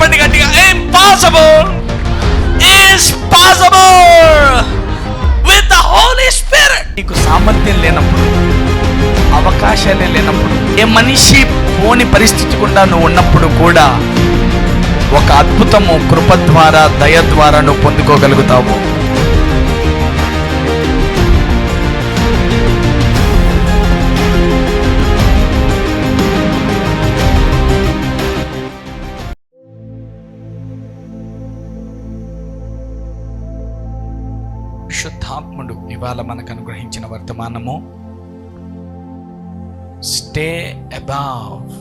చెప్పండి గట్టిగా, impossible is possible with the Holy Spirit. నీకు సామర్థ్యం లేనప్పుడు, అవకాశాలే లేనప్పుడు, ఏ మనిషి పోని పరిస్థితి గుండా నువ్వు ఉన్నప్పుడు కూడా ఒక అద్భుతము కృప ద్వారా, దయ ద్వారా నువ్వు పొందుకోగలుగుతావు. శుద్ధాత్ముడు ఇవాళ మనకు అనుగ్రహించిన వర్తమానము స్టే అబవ్,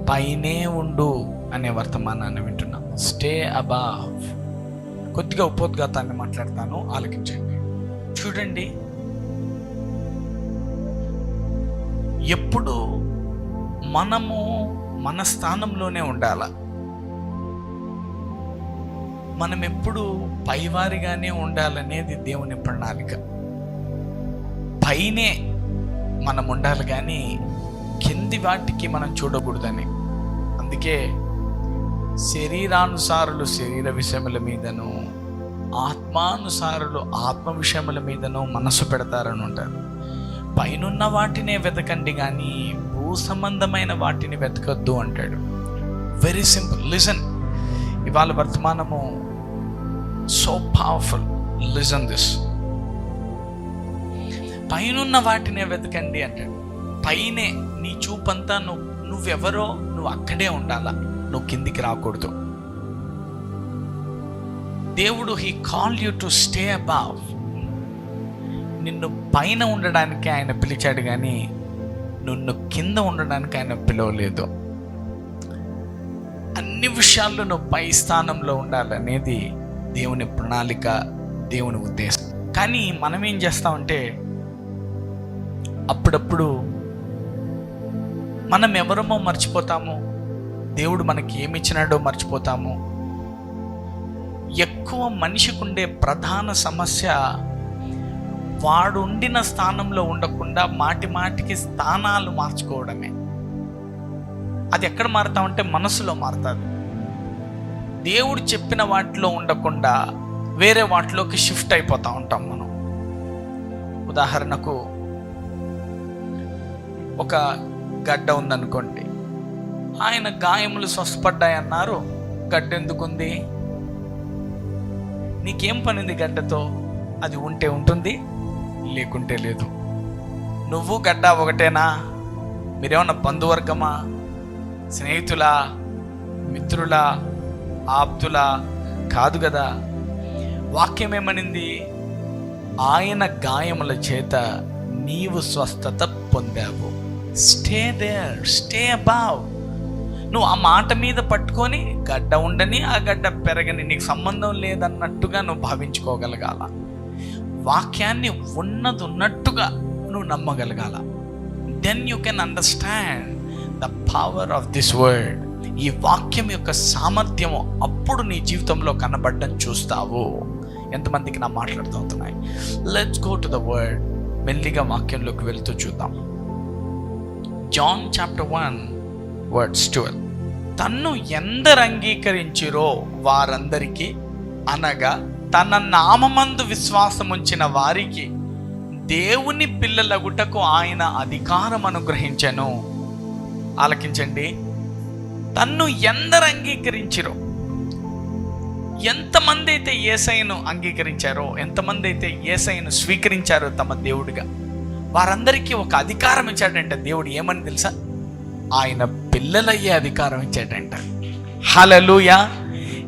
పైనే ఉండు అనే వర్తమానాన్ని వింటున్నాం. Stay above. కొద్దిగా ఉపోద్ఘాతాన్ని మాట్లాడతాను, ఆలకించండి. చూడండి, ఎప్పుడు మనము మన స్థానంలోనే ఉండాల. మనం ఎప్పుడు పైవారిగానే ఉండాలనేది దేవుని ప్రణాళిక. పైనే మనం ఉండాలి కానీ కింది వాటికి మనం చూడకూడదని. అందుకే శరీరానుసారులు శరీర విషయముల మీదను, ఆత్మానుసారులు ఆత్మ విషయముల మీదను మనసు పెడతారని ఉంటారు. పైనున్న వాటినే వెతకండి కానీ భూ సంబంధమైన వాటిని వెతకద్దు అంటాడు. Very simple. లిసన్, ఇవాళ వర్తమానము సో పవర్ఫుల్. Listen this. పైనున్న వాటినే వెతకండి అంటాడు. పైనే నీ చూపంతా నువ్వెవరో నువ్వు అక్కడే ఉండాలా, నువ్వు కిందికి రాకూడదు. దేవుడు he call you to stay above. నిన్ను పైన ఉండడానికి ఆయన పిలిచాడు కానీ నిన్ను కింద ఉండడానికి ఆయన పిలవలేదు. అన్ని విషయాల్లో నువ్వు పై స్థానంలో ఉండాలనేది దేవుని ప్రణాళిక, దేవుని ఉద్దేశం. కానీ మనం ఏం చేస్తామంటే అప్పుడప్పుడు మనం ఎవరమో మర్చిపోతాము, దేవుడు మనకి ఏమిచ్చినాడో మర్చిపోతాము. ఎక్కువ మనిషికి ఉండే ప్రధాన సమస్య వాడు ఉండిన స్థానంలో ఉండకుండా మాటి మాటికి స్థానాలు మార్చుకోవడమే. అది ఎక్కడ మారుతామంటే మనసులో మారుతుంది. దేవుడు చెప్పిన వాటిలో ఉండకుండా వేరే వాటిలోకి షిఫ్ట్ అయిపోతూ ఉంటాం మనం. ఉదాహరణకు ఒక గడ్డ ఉందనుకోండి, ఆయన గాయములు స్వస్థపడ్డాయన్నారు, గడ్డ ఎందుకుంది? నీకేం పనింది గడ్డతో? అది ఉంటే ఉంటుంది, లేకుంటే లేదు. నువ్వు గడ్డ ఒకటేనా? మీరేమన్నా బంధువర్గమా, స్నేహితులా, మిత్రులా, ఆప్తులా? కాదు కదా. వాక్యం ఏమనింది? ఆయన గాయముల చేత నీవు స్వస్థత పొందావు. Stay there, stay above. నువ్వు ఆ మాట మీద పట్టుకొని గడ్డ ఉండని, ఆ గడ్డ పెరగని, నీకు సంబంధం లేదన్నట్టుగా నువ్వు భావించుకోగలగాల. వాక్యాన్ని ఉన్నట్టుగా నువ్వు నమ్మగలగాల. Then you can understand the power of this word. ఈ వాక్యం యొక్క సామర్థ్యము అప్పుడు నీ జీవితంలో కనబడడం చూస్తావు. ఎంతమందికి నా మాట్లాడుతున్నాయి? Let's go to the word. మెల్లిగా వాక్యంలోకి వెళ్తూ చూద్దాం. John chapter 1 words 12. తన్ను ఎందరు అంగీకరించిరో వారందరికీ, అనగా తన నామమందు విశ్వాసముంచిన వారికి దేవుని పిల్లలగుటకు ఆయన అధికారం అనుగ్రహించెను. ఆలకించండి. తన్ను ఎందరు అంగీకరించిరో, ఎంతమంది అయితే యేసయ్యను అంగీకరించారో, ఎంతమంది అయితే యేసయ్యను స్వీకరించారో తమ దేవుడిగా, వారందరికీ ఒక అధికారం ఇచ్చాడంట దేవుడు. ఏమని తెలుసా? ఆయన పిల్లలయ్యే అధికారం ఇచ్చాడంట. హల్లెలూయా.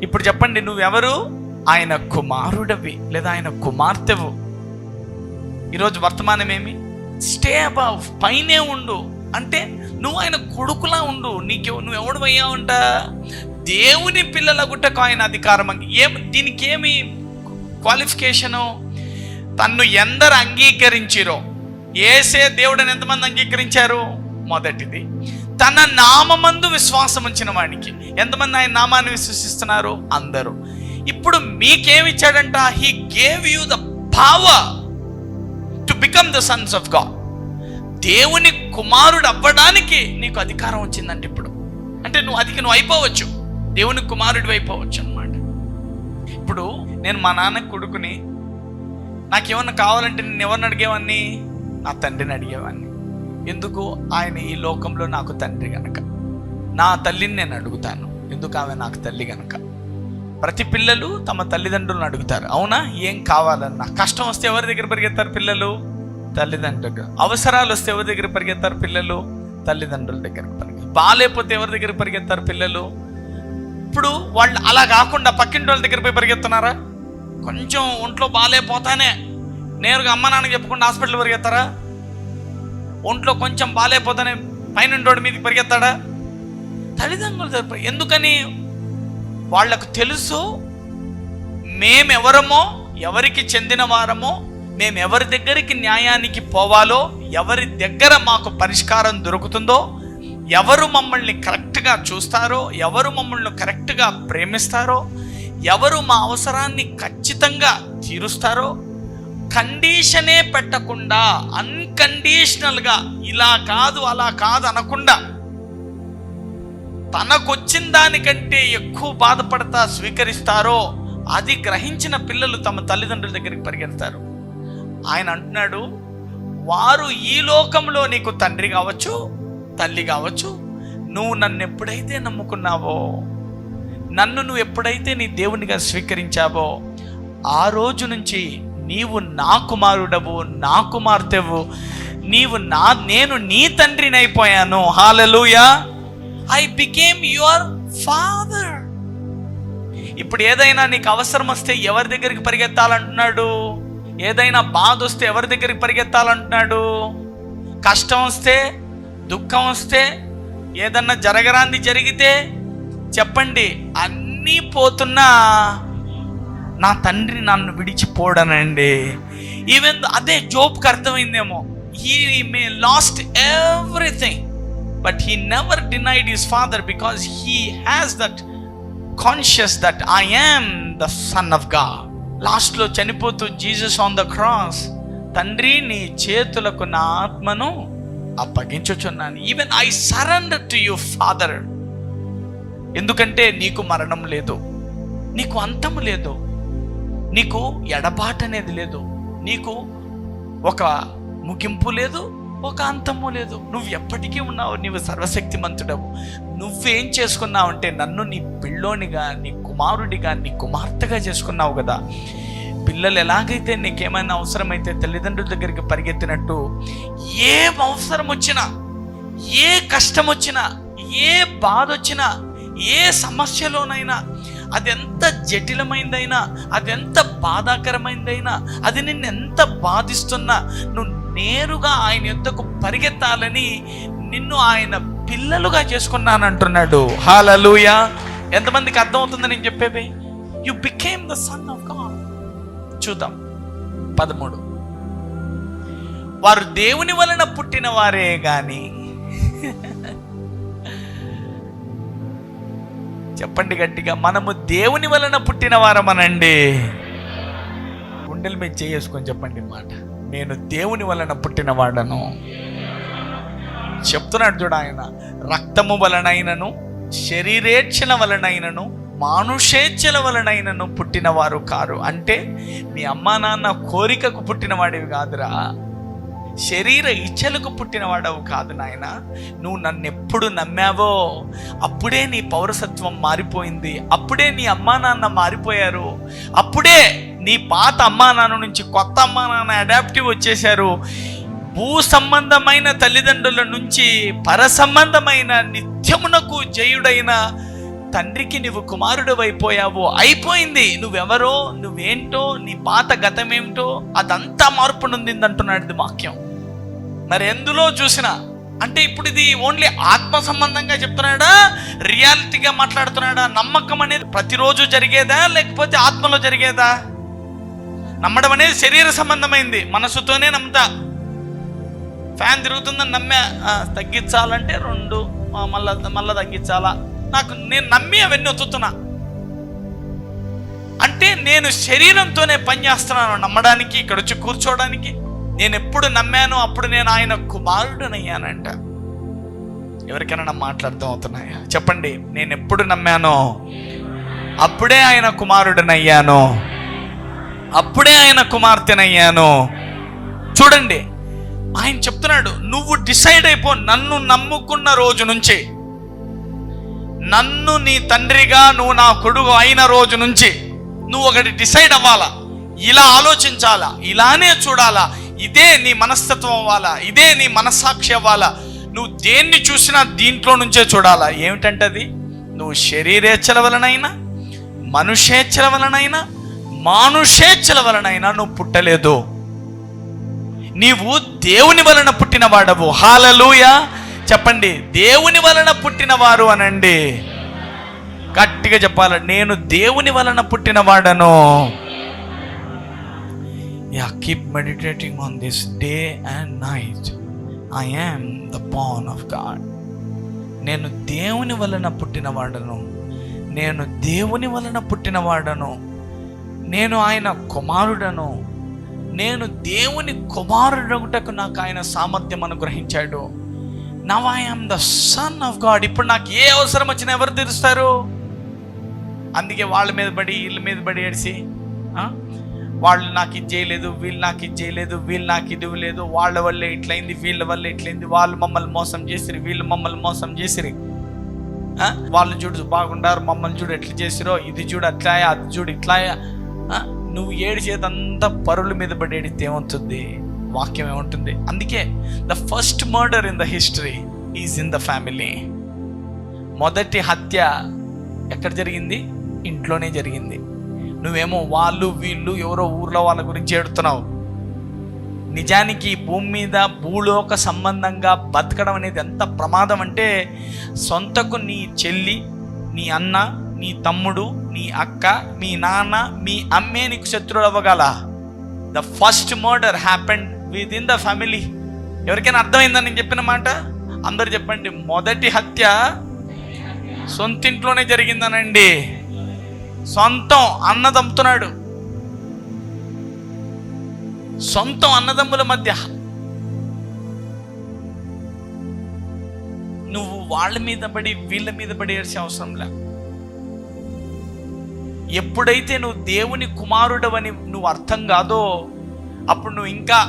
ఇప్పుడు చెప్పండి, నువ్వెవరు? ఆయన కుమారుడవి లేదా ఆయన కుమార్తెవు. ఈరోజు వర్తమానం ఏమి? స్టే అబవ్, పైనే ఉండు. అంటే నువ్వు ఆయన కొడుకులా ఉండు. నువ్వెవడు అయ్యావంట? దేవుని పిల్లలగుటకు ఆయన అధికారం. దీనికి ఏమి క్వాలిఫికేషను? తన్ను ఎందరు అంగీకరించిరో, యేసే దేవుడని ఎంతమంది అంగీకరించారు? మొదటిది. తన నామమందు విశ్వాసం ఉంచిన వాడికి ఎంతమంది ఆయన నామాన్ని విశ్వసిస్తున్నారు? అందరూ. ఇప్పుడు మీకేమిచ్చాడంట? He gave you the power to become the sons of God. దేవుని కుమారుడు అవ్వడానికి నీకు అధికారం వచ్చిందంటే ఇప్పుడు. అంటే నువ్వు అయిపోవచ్చు. దేవుని కుమారుడివి అయిపోవచ్చు అనమాట. ఇప్పుడు నేను మా నాన్న కొడుకుని, నాకేమన్నా కావాలంటే నేను ఎవరిని అడిగేవాడిని? నా తండ్రిని అడిగేవాడిని. ఎందుకు? ఆయన ఈ లోకంలో నాకు తండ్రి గనక. నా తల్లిని నేను అడుగుతాను, ఎందుకు? ఆమె నాకు తల్లి గనక. ప్రతి పిల్లలు తమ తల్లిదండ్రులను అడుగుతారు, అవునా? ఏం కావాలన్నా. కష్టం వస్తే ఎవరి దగ్గర పరిగెత్తారు పిల్లలు? తల్లిదండ్రులు. అవసరాలు వస్తే ఎవరి దగ్గర పరిగెత్తారు పిల్లలు? తల్లిదండ్రుల దగ్గరికి పరిగెత్తారు. బాగాలేకపోతే ఎవరి దగ్గర పరిగెత్తారు పిల్లలు? ఇప్పుడు వాళ్ళు అలా కాకుండా పక్కింటి వాళ్ళ దగ్గర పోయి పరిగెత్తున్నారా? కొంచెం ఒంట్లో బాగాలేకపోతానే నేరుగా అమ్మ నాన్నకి చెప్పకుండా హాస్పిటల్ పరిగెత్తారా? ఒంట్లో కొంచెం బాగాలేకపోతానే పైన రోడ్డు మీదకి పరిగెత్తాడా? తల్లిదండ్రులు దగ్గర. ఎందుకని? వాళ్లకు తెలుసు మేమెవరమో, ఎవరికి చెందిన వారమో, మేము ఎవరి దగ్గరికి న్యాయానికి పోవాలో, ఎవరి దగ్గర మాకు పరిష్కారం దొరుకుతుందో, ఎవరు మమ్మల్ని కరెక్ట్గా చూస్తారో, ఎవరు మమ్మల్ని కరెక్ట్గా ప్రేమిస్తారో, ఎవరు మా అవసరాన్ని ఖచ్చితంగా తీరుస్తారో, కండిషనే పెట్టకుండా అన్కండిషనల్గా ఇలా కాదు అలా కాదు అనకుండా తనకొచ్చిన దానికంటే ఎక్కువ బాధపడతా స్వీకరిస్తారో అది గ్రహించిన పిల్లలు తమ తల్లిదండ్రుల దగ్గరికి పరిగెడతారు. ఆయన అంటున్నాడు, వారు ఈ లోకంలో నీకు తండ్రి కావచ్చు, తల్లి కావచ్చు. నువ్వు నన్ను ఎప్పుడైతే నమ్ముకున్నావో, నన్ను నువ్వు ఎప్పుడైతే నీ దేవునిగా స్వీకరించావో, ఆ రోజు నుంచి నీవు నా కుమారుడవు, నా కుమార్తెవు, నేను నీ తండ్రిని అయిపోయాను. హల్లెలూయా. I became your father. ఇప్పుడు ఏదైనా నీకు అవసరం వస్తే ఎవరి దగ్గరికి పరిగెత్తాలంటున్నాడు? ఏదైనా బాధ వస్తే ఎవరి దగ్గరికి పరిగెత్తాలంటున్నాడు? కష్టం వస్తే, దుఃఖం వస్తే, ఏదన్నా జరగరాంది జరిగితే చెప్పండి, అన్నీ పోతున్నా నా తండ్రి నన్ను విడిచిపోడనండి. ఈవెన్ అదే జోబ్కి అర్థమైందేమో. He may lost everything, but he never denied his father because he has that conscious that I am the son of God. Last లో చనిపోతూ జీసస్ ఆన్ ద క్రాస్, తండ్రి నీ చేతులకు నా ఆత్మను అప్పగించుచున్నాను. Even I surrender to you father. ఎందుకంటే నీకు మరణం లేదు, నీకు అంతము లేదు, నీకు ఎడబాటు అనేది లేదు, నీకు ఒక ముగింపు లేదు, ఒక అంతము లేదు. నువ్వు ఎప్పటికీ ఉన్నావు, నీవు సర్వశక్తిమంతుడవు. నువ్వేం చేసుకున్నావంటే నన్ను నీ పిల్లోనిగా, నీ కుమారుడిగా, నీ కుమార్తెగా చేసుకున్నావు కదా. పిల్లలు ఎలాగైతే నీకేమైనా అవసరమైతే తల్లిదండ్రుల దగ్గరికి పరిగెత్తినట్టు, ఏ అవసరం వచ్చినా, ఏ కష్టం వచ్చినా, ఏ బాధ వచ్చినా, ఏ సమస్యలోనైనా, అదెంత జటిలమైందైనా, అదెంత బాధాకరమైందైనా, అది నిన్ను ఎంత బాధిస్తున్నా, నువ్వు నేరుగా ఆయన యొద్దకు పరిగెత్తాలని నిన్ను ఆయన పిల్లలుగా చేసుకున్నాను అంటున్నాడు. హల్లెలూయా. ఎంతమందికి అర్థమవుతుందని నేను చెప్పేది? You became the son of God. చూద్దాం 13. వారు దేవుని వలన పుట్టిన వారే గాని, చెప్పండి గట్టిగా, మనము దేవుని వలన పుట్టిన వారమనండి. గుండెల మీద చేసుకొని చెప్పండి మాట, నేను దేవుని వలన పుట్టిన వాడను. చెప్తున్నాడు చూడ ఆయన, రక్తము వలనైనను, శరీరేచ్ఛల వలనైనను, మానుషేచ్ఛల వలనైనను పుట్టిన వారు కారు. అంటే మీ అమ్మా నాన్న కోరికకు పుట్టిన వాడివి కాదురా, శరీర ఇచ్ఛలకు పుట్టినవాడవు కాదు నాయన. నువ్వు నన్ను ఎప్పుడు నమ్మావో అప్పుడే నీ పౌరసత్వం మారిపోయింది, అప్పుడే నీ అమ్మా నాన్న మారిపోయారు, అప్పుడే నీ పాత అమ్మా నాన్న నుంచి కొత్త అమ్మా నాన్న అడాప్టివ్ వచ్చేశారు. భూ సంబంధమైన తల్లిదండ్రుల నుంచి పర సంబంధమైన నిత్యమునకు జయుడైన తండ్రికి నువ్వు కుమారుడు అయిపోయావు. అయిపోయింది. నువ్వెవరో, నువ్వేంటో, నీ పాత గతమేమిటో అదంతా మార్పు నొందింది అంటున్నాడు వాక్యం. మరి ఎందులో చూసినా అంటే ఇప్పుడు ఇది ఓన్లీ ఆత్మ సంబంధంగా చెప్తున్నాడా, రియాలిటీగా మాట్లాడుతున్నాడా? నమ్మకం అనేది ప్రతిరోజు జరిగేదా లేకపోతే ఆత్మలో జరిగేదా? నమ్మడం అనేది శరీర సంబంధమైంది, మనసుతోనే నమ్ముతా. ఫ్యాన్ తిరుగుతుందని నమ్మా, తగ్గించాలంటే 2 మళ్ళా తగ్గించాలా, నేను నమ్మి అవన్నీ ఒత్తుతున్నా. అంటే నేను శరీరంతోనే పనిచేస్తున్నాను నమ్మడానికి, ఇక్కడ వచ్చి కూర్చోవడానికి. నేను ఎప్పుడు నమ్మానో అప్పుడు నేను ఆయన కుమారుడనయ్యానంట. ఎవరికైనా నా మాటలు అర్థం అవుతున్నాయా? చెప్పండి. నేను ఎప్పుడు నమ్మానో అప్పుడే ఆయన కుమారుడినయ్యాను, అప్పుడే ఆయన కుమార్తెనయ్యాను. చూడండి, ఆయన చెప్తున్నాడు, నువ్వు డిసైడ్ అయిపో. నన్ను నమ్ముకున్న రోజు నుంచి, నన్ను నీ తండ్రిగా నువ్వు నా కొడుకు అయిన రోజు నుంచి నువ్వు ఒకటి డిసైడ్ అవ్వాలా, ఇలా ఆలోచించాలా, ఇలానే చూడాలా, ఇదే నీ మనస్తత్వం అవ్వాలా, ఇదే నీ మనస్సాక్షి అవ్వాలా. నువ్వు దేన్ని చూసినా దీంట్లో నుంచే చూడాలా. ఏమిటంటే అది, నువ్వు శరీరేచ్ఛల వలనైనా, మనుషేచ్ఛల వలనైనా, మానుషేచ్ఛల వలనైనా నువ్వు పుట్టలేదు. నీవు దేవుని వలన పుట్టిన వాడవు. హల్లెలూయా చెప్పండి. దేవుని వలన పుట్టిన వారు అనండి. గట్టిగా చెప్పాలి, నేను దేవుని వలన పుట్టిన వాడను. Keep meditating on this day and night. I am the born of God. నేను దేవుని వలన పుట్టిన వాడను, నేను దేవుని వలన పుట్టిన వాడను, నేను ఆయన కుమారుడను, నేను దేవుని కుమారుడగుటకు నాకు ఆయన సామర్థ్యం అనుగ్రహించాడు. Now I am the son of God. ఇప్పుడు నాకు ఏ అవసరం వచ్చినా ఎవరు తీరుస్తారు? అందుకే వాళ్ళ మీద పడి వీళ్ళ మీద పడి ఏడిసి, వాళ్ళు నాకు ఇది చేయలేదు, వీళ్ళు నాకు ఇది చేయలేదు, వీళ్ళు నాకు ఇది లేదు, వాళ్ళ వల్లే ఇట్లయింది, వీళ్ళ వల్లే ఇట్లయింది, వాళ్ళు మమ్మల్ని మోసం చేసిరి, వీళ్ళు మమ్మల్ని మోసం చేసిరి, వాళ్ళు చూడు బాగుండారు, మమ్మల్ని చూడు ఎట్లా చేసిరో, ఇది చూడు అట్లాయా, అది చూడు ఇట్లాయా. నువ్వు ఏడిచేదంతా పరుల మీద పడి ఏడితే ఏమవుతుంది? వాక్యం ఏముంటుంది? అందుకే the first murder in the history is in the family. మొదటి హత్య ఎక్కడ జరిగింది? ఇంట్లోనే జరిగింది. నువ్వేమో వాళ్ళు వీళ్ళు ఎవరో ఊర్లో వాళ్ళ గురించి ఏడుతున్నావు. నిజానికి భూమి మీద భూలోక సంబంధంగా బతకడం అనేది ఎంత ప్రమాదం అంటే, సొంతకు నీ చెల్లి, నీ అన్న, నీ తమ్ముడు, నీ అక్క, మీ నాన్న, మీ అమ్మే నీకు శత్రువులు అవ్వగల. The first murder happened within the family. ఎవరికైనా అర్థమైందని నేను చెప్పిన మాట? అందరు చెప్పండి. మొదటి హత్య సొంతింట్లోనే జరిగిందనండి. సొంతం అన్నదమ్ముతున్నాడు, సొంతం అన్నదమ్ముల మధ్య. నువ్వు వాళ్ళ మీద పడి వీళ్ళ మీద పడి ఏడ్చే అవసరం లే. ఎప్పుడైతే నువ్వు దేవుని కుమారుడవని నువ్వు అర్థం కాదో, అప్పుడు నువ్వు ఇంకా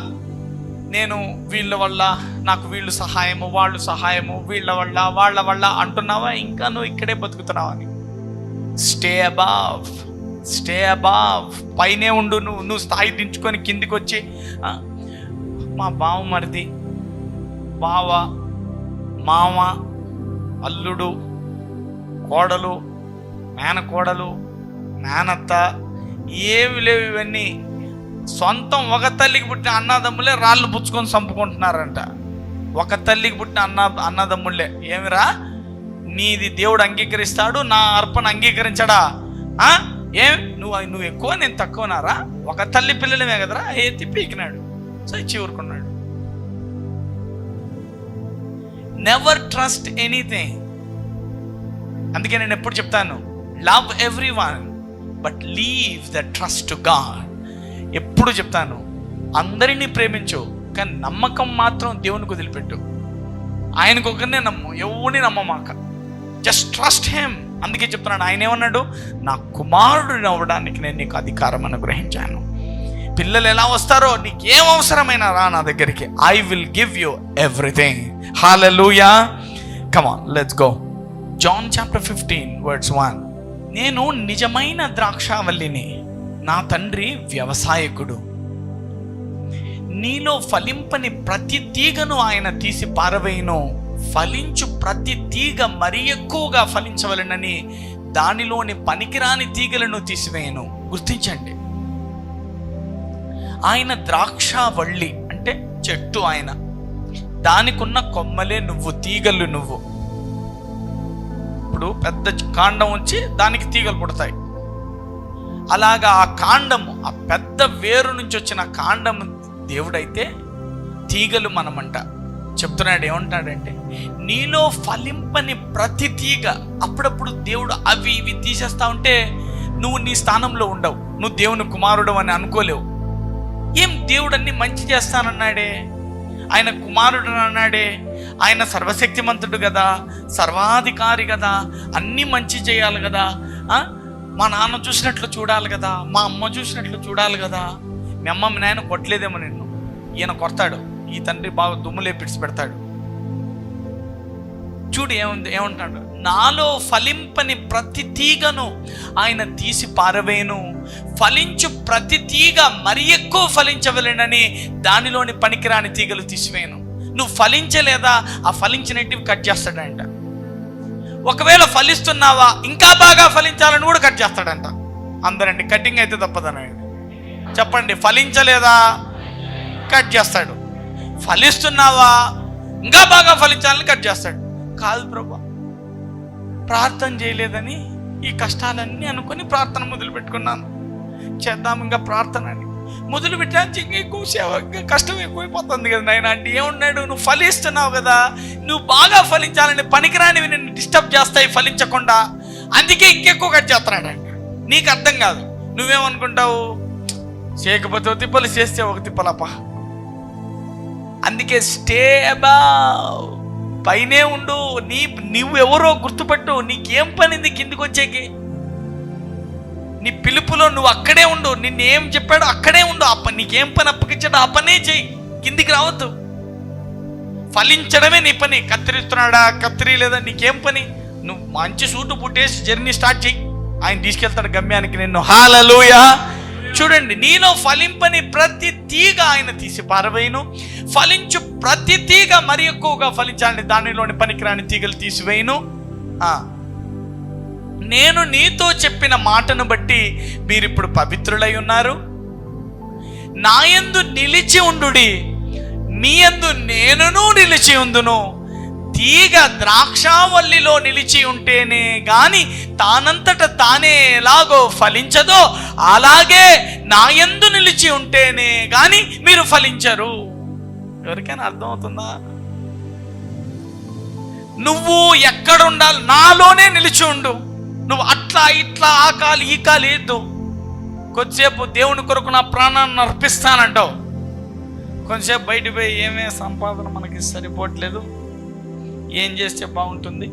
నేను వీళ్ళ వల్ల నాకు వీళ్ళు సహాయము, వాళ్ళు సహాయము, వీళ్ళ వల్ల వాళ్ళ వల్ల అంటున్నావా? ఇంకా నువ్వు ఇక్కడే బతుకుతున్నావని. Stay above, stay above. పైనే ఉండు. నువ్వు స్థాయి దించుకొని కిందికి వచ్చి మా బావమరిది, బావ, మామ, అల్లుడు, కోడలు, మేనకోడలు, మేనత్త, ఏమి లేవు ఇవన్నీ. సొంతం ఒక తల్లికి పుట్టిన అన్నదమ్ములే రాళ్ళు పుచ్చుకొని చంపుకుంటున్నారంట. ఒక తల్లికి పుట్టిన అన్నదమ్ములే. ఏమిరా నీది దేవుడు అంగీకరిస్తాడు, నా అర్పణ అంగీకరించడా? నువ్వు ఎక్కువ నేను తక్కువనారా? ఒక తల్లి పిల్లలమే కదరా, పీకినాడు, సో ఇచ్చి ఊరుకున్నాడు. Never trust anything. అందుకే నేను ఎప్పుడు చెప్తాను, love every one but leave the trust to God. ఎప్పుడు చెప్తాను, అందరినీ ప్రేమించు, కానీ నమ్మకం మాత్రం దేవునికి వదిలిపెట్టు. ఆయనకు ఒకరినే నమ్ము, ఎవరిని నమ్మమాక. Just trust him. అందుకే చెప్తున్నాడు, ఆయన ఏమన్నాడు? నా కుమారుడిని అవ్వడానికి నేను నీకు అధికారం అనుగ్రహించాను. పిల్లలు ఎలా వస్తారో నీకేం అవసరమైనా రా నా దగ్గరికి. I will give you everything. Hallelujah. Come on, let's go. John chapter 15:1. నేను నిజమైన ద్రాక్షావల్లిని, నా తండ్రి వ్యవసాయకుడు. నీలో ఫలింపని ప్రతి తీగను ఆయన తీసి పారవేయును, ఫలించు ప్రతి తీగ మరి ఎక్కువగా ఫలించవలెనని దానిలోని పనికిరాని తీగలను తీసివేయను. గుర్తించండి, ఆయన ద్రాక్షావల్లి అంటే చెట్టు. ఆయన దానికున్న కొమ్మలే నువ్వు, తీగలు నువ్వు. ఇప్పుడు పెద్ద కాండం వచ్చి దానికి తీగలు పుడతాయి. అలాగా ఆ కాండము, ఆ పెద్ద వేరు నుంచి వచ్చిన కాండము దేవుడైతే, తీగలు మనమంట. చెప్తున్నాడు, ఏమంటాడంటే నీలో ఫలింపని ప్రతి తీగ. అప్పుడప్పుడు దేవుడు అవి ఇవి తీసేస్తా ఉంటే నువ్వు నీ స్థానంలో ఉండవు, నువ్వు దేవుని కుమారుడు అని అనుకోలేవు. ఏం దేవుడు అన్ని మంచి చేస్తానన్నాడే, ఆయన కుమారుడు అన్నాడే, ఆయన సర్వశక్తిమంతుడు కదా, సర్వాధికారి కదా, అన్నీ మంచి చేయాలి కదా, మా నాన్న చూసినట్లు చూడాలి కదా, మా అమ్మ చూసినట్లు చూడాలి కదా. మీ అమ్మ మీ నాయన కొట్టలేదేమో నిన్ను, ఈయన కొడతాడు, ఈ తండ్రి బాగా దుమ్ములే పిడిచి పెడతాడు. చూడు ఏమంటాడు, నాలో ఫలింపని ప్రతి తీగను ఆయన తీసి పారవేను, ఫలించు ప్రతి తీగ మరి ఎక్కువ ఫలించవలెనని దానిలోని పనికిరాని తీగలు తీసివేయను. నువ్వు ఫలించలేదా, ఆ ఫలించినట్టు కట్ చేస్తాడంట. ఒకవేళ ఫలిస్తున్నావా, ఇంకా బాగా ఫలించాలని కూడా కట్ చేస్తాడంట. అందరండి కటింగ్ అయితే తప్పదనండి చెప్పండి. ఫలించలేదా, కట్ చేస్తాడు. ఫలిస్తున్నావా, ఇంకా బాగా ఫలించాలని కట్ చేస్తాడు. కాదు ప్రభు, ప్రార్థన చేయలేదని ఈ కష్టాలన్నీ అనుకుని ప్రార్థన మొదలు పెట్టుకున్నాను, చేద్దాం ఇంకా ప్రార్థన అని మొదలు పెట్టాను. ఇంకా ఎక్కువ సేవ, కష్టం ఎక్కువైపోతుంది కదా నాయన అంటే ఏమున్నాడు, నువ్వు ఫలిస్తున్నావు కదా, నువ్వు బాగా ఫలించాలని పనికిరానివి నిన్ను డిస్టర్బ్ చేస్తాయి ఫలించకుండా, అందుకే ఇంకెక్కువ కట్ చేస్తున్నాడంట. నీకు అర్థం కాదు, నువ్వేమనుకుంటావు, చేయకపోతే ఒక తిప్పలు, చేస్తే ఒక తిప్పలప్ప. అందుకే స్టే అబౌవ్, పైనే ఉండు. నువ్వు ఎవరో గుర్తుపట్టు. నీకేం పనింది కిందికి వచ్చేకి? నీ పిలుపులో నువ్వు అక్కడే ఉండు. నిన్ను ఏం చెప్పాడో అక్కడే ఉండు. నీకేం పని అప్పగించాడో ఆ పనే చెయ్యి, కిందికి రావద్దు. ఫలించడమే నీ పని. కత్తిరిస్తున్నాడా, కత్తిరి లేదా, నీకేం పని? నువ్వు మంచి సూటు పుట్టేసి జర్నీ స్టార్ట్ చెయ్యి, ఆయన తీసుకెళ్తాడు గమ్యానికి నిన్ను. హల్లెలూయా. చూడండి, నీలో ఫలింపని ప్రతి తీగ ఆయన తీసి పారవేయును, ఫలించు ప్రతి తీగ మరి ఎక్కువగా ఫలించాలని దానిలోని పనికిరాని తీగలు తీసివేయును. నేను నీతో చెప్పిన మాటను బట్టి మీరిప్పుడు పవిత్రులై ఉన్నారు. నా యందు నిలిచి ఉండుడి, మీ యందు నేనును నిలిచి ఉందును. తీగ ద్రాక్షావల్లిలో నిలిచి ఉంటేనే గాని తానంతట తానే ఎలాగో ఫలించదో, అలాగే నా యందు నిలిచి ఉంటేనే గాని మీరు ఫలించరు. ఎవరికైనా అర్థమవుతుందా? నువ్వు ఎక్కడుండాలి, నాలోనే నిలిచి ఉండు. నువ్వు అట్లా ఇట్లా ఆ కాలు ఈ కాలు వేద్దు. కొద్దిసేపు దేవుని కొరకు నా ప్రాణాన్ని అర్పిస్తానంటావు, కొంచెంసేపు బయట పోయి ఏమే సంపాదన మనకి సరిపోవట్లేదు, ఏం చేస్తే బాగుంటుంది,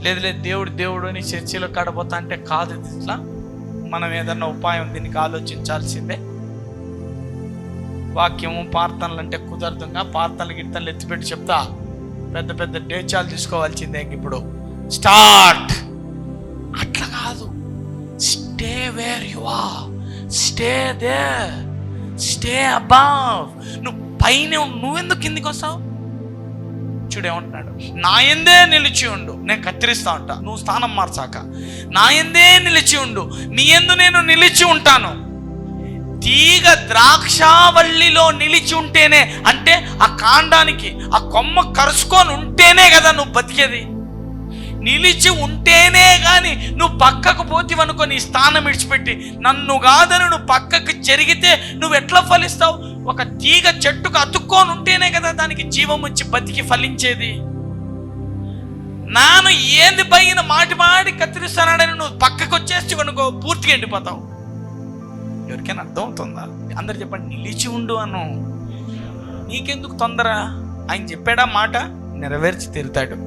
లేదు దేవుడు దేవుడు అని చర్చిలో కడపోతా అంటే కాదు. ఇట్లా మనం ఏదన్నా ఉపాయం దీనికి ఆలోచించాల్సిందే. వాక్యము ప్రార్థనలు అంటే కుదరదుగా, ప్రార్థనలు గిట్టలు ఎత్తిపెట్టి చెప్తా, పెద్ద పెద్ద డేచాలు తీసుకోవాల్సిందే. ఇప్పుడు స్టార్ట్ అట్లా కాదు. Stay where you are, stay there, stay above. నువ్వు పైన, నువ్వెందుకు కిందికి వస్తావు? చూడేమంటున్నాడు, నా యందే నిలిచి ఉండు. నేను కత్తిరిస్తా ఉంటా, నువ్వు స్థానం మార్చాక. నా యందే నిలిచి ఉండు, నీ యందు నేను నిలిచి ఉంటాను. తీగ ద్రాక్షావల్లిలో నిలిచి ఉంటేనే, అంటే ఆ కాండానికి ఆ కొమ్మ కరుచుకొని ఉంటేనే కదా నువ్వు బతికేది. నిలిచి ఉంటేనే కానీ నువ్వు పక్కకు పోతివనుకో, నీ స్థానం విడిచిపెట్టి నన్ను కాదని నువ్వు పక్కకు జరిగితే నువ్వు ఎట్లా ఫలిస్తావు? ఒక తీగ చెట్టుకు అతుక్కొని ఉంటేనే కదా దానికి జీవం వచ్చి బతికి ఫలించేది. నాను ఏంది పైన మాటి కత్తిరిస్తానాడని నువ్వు పక్కకు వచ్చేసి అనుకో, పూర్తిగా ఎండిపోతావు. ఎవరికైనా అర్థం అవుతుందా? అందరు చెప్పండి, నిలిచి ఉండు అను. నీకెందుకు తొందర? ఆయన చెప్పాడా మాట, నెరవేర్చి తీరుతాడు.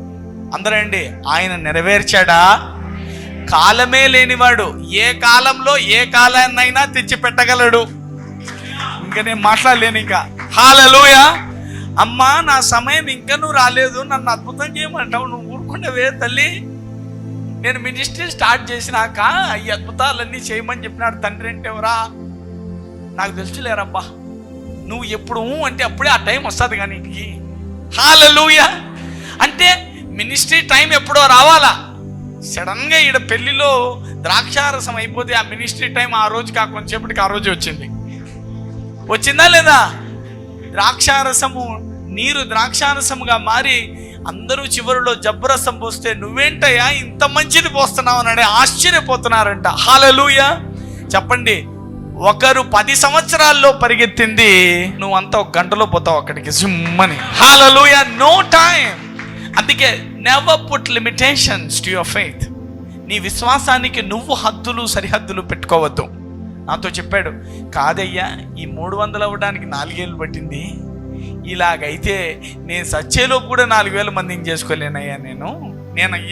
అందరండి, ఆయన నెరవేర్చాడా? కాలమే లేనివాడు ఏ కాలంలో ఏ కాలాన్నైనా తెచ్చి పెట్టగలడు. ఇంకా నేను మాట్లాడలేను ఇంకా. హల్లెలూయా. అమ్మా, నా సమయం ఇంకా నువ్వు రాలేదు, నన్ను అద్భుతం చేయమంటావు, నువ్వు ఊరుకుండవే తల్లి. నేను మినిస్ట్రీ స్టార్ట్ చేసినాక ఈ అద్భుతాలన్నీ చేయమని చెప్పినాడు తండ్రి అంటే ఎవరా? నాకు తెలుసులేరబ్బా. నువ్వు ఎప్పుడు అంటే అప్పుడే ఆ టైం వస్తుంది కానీ ఇంటికి. హల్లెలూయా. అంటే మినిస్ట్రీ టైం ఎప్పుడో రావాలా? సడన్గా ఈడ పెళ్లిలో ద్రాక్షారసం అయిపోతే ఆ మినిస్ట్రీ టైం ఆ రోజు కొంచెంసేపటికి ఆ రోజు వచ్చిందా లేదా? ద్రాక్షారసము నీరు ద్రాక్షారసముగా మారి అందరూ చివరిలో జబ్బరసం పోస్తే నువ్వేంటయ్యా ఇంత మంచిది పోస్తున్నావు అని ఆశ్చర్యపోతున్నారంట. హల్లెలూయా. చెప్పండి, ఒకరు 10 సంవత్సరాల్లో పరిగెత్తింది నువ్వంతా 1 గంటలో పోతావు అక్కడికి సిమ్మని. హల్లెలూయా. No time. అందుకే never put limitations to your faith. నీ విశ్వాసానికి నువ్వు హద్దులు సరిహద్దులు పెట్టుకోవద్దు. నాతో చెప్పాడు, కాదయ్యా ఈ 300 అవ్వడానికి 4 ఏళ్ళు పట్టింది, ఇలాగైతే నేను సచ్చేలోపు కూడా 4,000 మందిని చేసుకోలేనయ్యా, నేను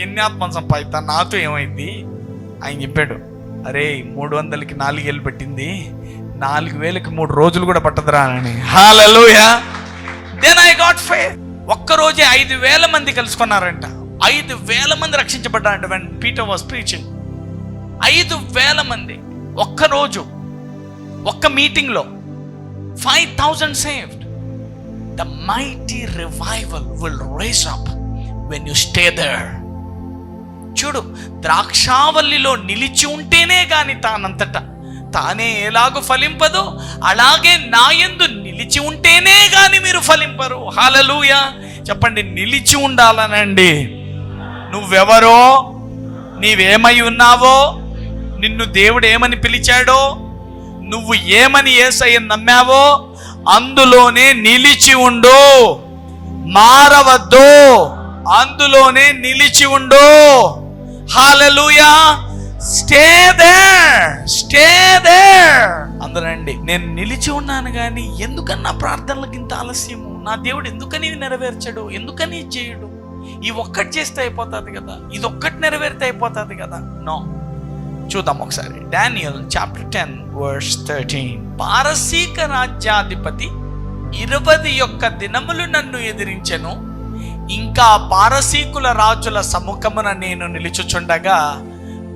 ఎన్ని ఆత్మను సంపాదిస్తాను, నాతో ఏమైంది? ఆయన చెప్పాడు, అరే 300కి 4 ఏళ్ళు పట్టింది, 4,000కి 3 రోజులు కూడా పట్టదురా అని. Hallelujah. Then I got faith. ఒక్కరోజే 5,000 మంది కలుసుకున్నారంట. 5,000 మంది రక్షించబడ్డారంట. వెన్ పీటర్ వాస్ ప్రీచింగ్, 5,000 మంది ఒక్కరోజు, ఒక్క మీటింగ్లో 5,000 saved. The mighty revival will raise up when you stay there. చూడు, ద్రాక్షావల్లిలో నిలిచి ఉంటేనే గాని తానే ఎలాగో ఫలింపదో, అలాగే నా యందు నిలిచి ఉంటేనే గాని మీరు ఫలింపరు. హల్లెలూయా. చెప్పండి, నిలిచి ఉండాలనండి. నువ్వెవరో, నీవేమై ఉన్నావో, నిన్ను దేవుడు ఏమని పిలిచాడో, నువ్వు ఏమని యేసయ్యను నమ్మావో అందులోనే నిలిచి ఉండు, మారవద్దు, అందులోనే నిలిచి ఉండు. హల్లెలూయా. Stay there. అందరండి, నేను నిలిచి ఉన్నాను కానీ ఎందుకన్నా ప్రార్థనలకు ఇంత ఆలస్యము? నా దేవుడు ఎందుకని నెరవేర్చడు? ఎందుకని చేయడు? ఈ ఒక్కటి చేస్తే అయిపోతుంది కదా, ఇది ఒక్కటి నెరవేరితే అయిపోతుంది కదా. నో. చూద్దాం ఒకసారి డానియల్ చాప్టర్ 10 verse 13. పారసీక రాజ్యాధిపతి 21 దినములు నన్ను ఎదిరించెను, ఇంకా పారసీకుల రాజుల సముఖమున నేను నిలుచుచుండగా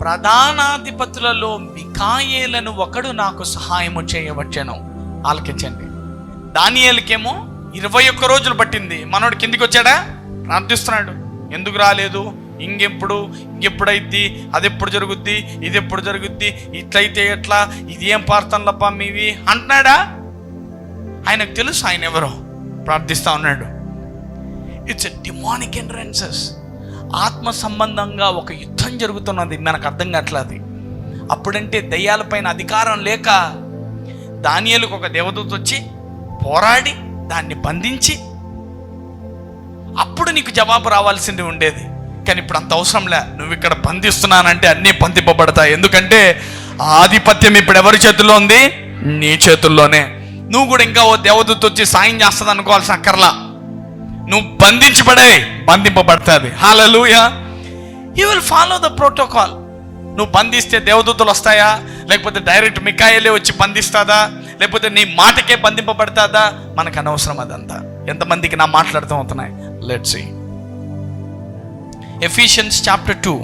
ప్రధానాధిపతులలో మిఖాయేలను ఒకడు నాకు సహాయము చేయవచ్చెను. ఆలకించండి. దానియేలుకేమో 21 రోజులు పట్టింది. మనోడు కిందికి వచ్చాడా? ప్రార్థిస్తున్నాడు, ఎందుకు రాలేదు, ఇంకెప్పుడైద్ది, అది ఎప్పుడు జరుగుద్ది, ఇది ఎప్పుడు జరుగుద్ది, ఇట్లయితే ఎట్లా, ఇది ఏం ప్రార్థనలప్పా మీవి అంటున్నాడా? ఆయనకు తెలుసు ఆయన ఎవరో. ప్రార్థిస్తా ఉన్నాడు. It's a demonic entrances. ఆత్మ సంబంధంగా ఒక యుద్ధం జరుగుతున్నది, మనకు అర్థం కావట్లేదు. అప్పుడంటే దయ్యాలపైన అధికారం లేక దానియేలుకు ఒక దేవదూత వచ్చి పోరాడి దాన్ని బంధించి అప్పుడు నీకు జవాబు రావాల్సింది ఉండేది. కానీ ఇప్పుడు అంత అవసరంలే. నువ్వు ఇక్కడ బంధిస్తున్నానంటే అన్నీ బంధింపబడతాయి. ఎందుకంటే ఆధిపత్యం ఇప్పుడు ఎవరి చేతుల్లో ఉంది? నీ చేతుల్లోనే. నువ్వు కూడా ఇంకా ఓ దేవదూత వచ్చి సాయం చేస్తుంది అనుకోవాల్సిన అక్కర్లా. నువ్వు బంధింపబడుతుంది. Hallelujah. You will follow the protocol. నువ్వు బంధిస్తే దేవదూతలు వస్తాయా, లేకపోతే డైరెక్ట్ మిఖాయేలే వచ్చి బంధిస్తుందా, లేకపోతే నీ మాటకే బంధింపబడతాదా? మనకు అనవసరం అదంతా. ఎంతమందికి నా మాట్లాడుతూ అవుతున్నాయి? Let's see. Ephesians chapter 2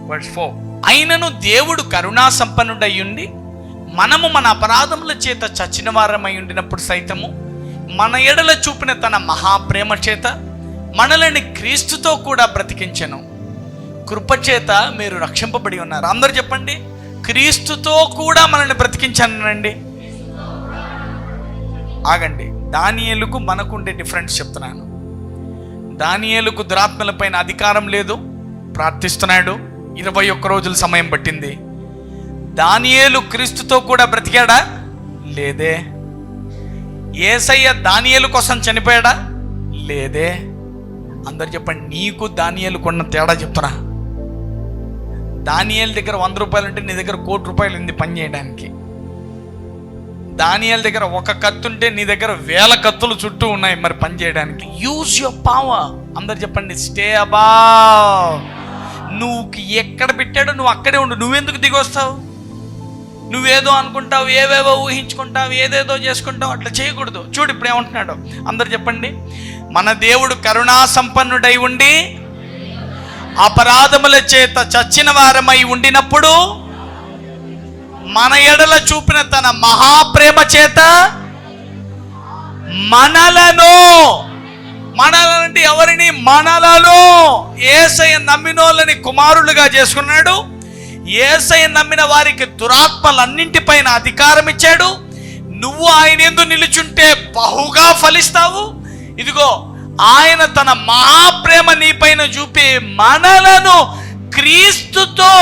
verse 4. అయినను దేవుడు కరుణా సంపన్నుడయ్యుండి మనము మన అపరాధముల చేత చచ్చిన వారమై ఉండినప్పుడు సైతము మన ఎడల చూపిన తన మహాప్రేమ చేత మనల్ని క్రీస్తుతో కూడా బ్రతికించెను. కృపచేత మీరు రక్షింపబడి ఉన్నారు. అందరూ చెప్పండి, క్రీస్తుతో కూడా మనల్ని బ్రతికించానండి. ఆగండి, దానియేలుకు మనకుండే డిఫరెన్స్ చెప్తున్నాను. దానియేలుకు దురాత్మల పైన అధికారం లేదు, ప్రార్థిస్తున్నాడు. 21 రోజుల సమయం పట్టింది. దానియేలు క్రీస్తుతో కూడా బ్రతికాడా? లేదే. యేసయ్య దానియేలు కోసం చనిపోయాడా? లేదే. అందరు చెప్పండి, నీకు దానియేలుకు ఉన్న తేడా చెప్తున్నా. దానియేలు దగ్గర 100 రూపాయలు ఉంటే నీ దగ్గర 1 కోటి రూపాయలు ఉంది పని చేయడానికి. దానియేలు దగ్గర 1 కత్తి ఉంటే నీ దగ్గర 1000 కత్తులు చుట్టూ ఉన్నాయి మరి పని చేయడానికి. Use your power. అందరు చెప్పండి, స్టే అబౌవ్. నువ్వు ఎక్కడ పెట్టాడో నువ్వు అక్కడే ఉండు. నువ్వెందుకు దిగొస్తావు? నువ్వేదో అనుకుంటావు, ఏవేవో ఊహించుకుంటావు, ఏదేదో చేసుకుంటావు. అట్లా చేయకూడదు. చూడు ఇప్పుడు ఏమంటున్నాడు. అందరు చెప్పండి, మన దేవుడు కరుణా సంపన్నుడై ఉండి అపరాధముల చేత చచ్చిన వారమై ఉండినప్పుడు మన ఎడల చూపిన తన మహాప్రేమ చేత మనలంటే ఎవరిని? మనలలో యేసయ్య నమ్మినోళ్ళని కుమారులుగా చేసుకున్నాడు. యేసయ్య నమ్మిన వారికి దురాత్మలన్నింటిపైన అధికారం ఇచ్చాడు. నువ్వు ఆయన యందు నిలుచుంటే బహుగా ఫలిస్తావు. ఇదిగో ఆయన తన మహాప్రేమ నీపైన చూపి మనలను క్రీస్తుతో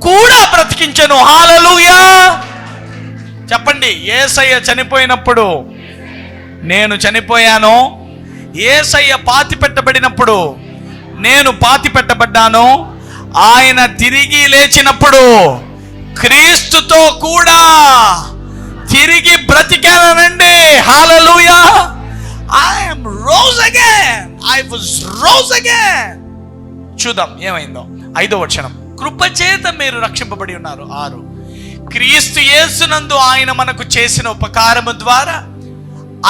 కూడా బ్రతికించెను. హల్లెలూయా. చెప్పండి, యేసయ్య చనిపోయినప్పుడు నేను చనిపోయాను, యేసయ్య పాతి పెట్టబడినప్పుడు నేను పాతి పెట్టబడ్డాను, ఆయన తిరిగి లేచినప్పుడు క్రీస్తుతో కూడా తిరిగి బ్రతికానండి. హల్లెలూయా. I am rose again. I was rose again. చూద్దాం ఏమైందో. 5వ వచనం, కృపచేత మీరు రక్షింపబడి ఉన్నారు. 6, క్రీస్తు యేసునందు ఆయన మనకు చేసిన ఉపకారము ద్వారా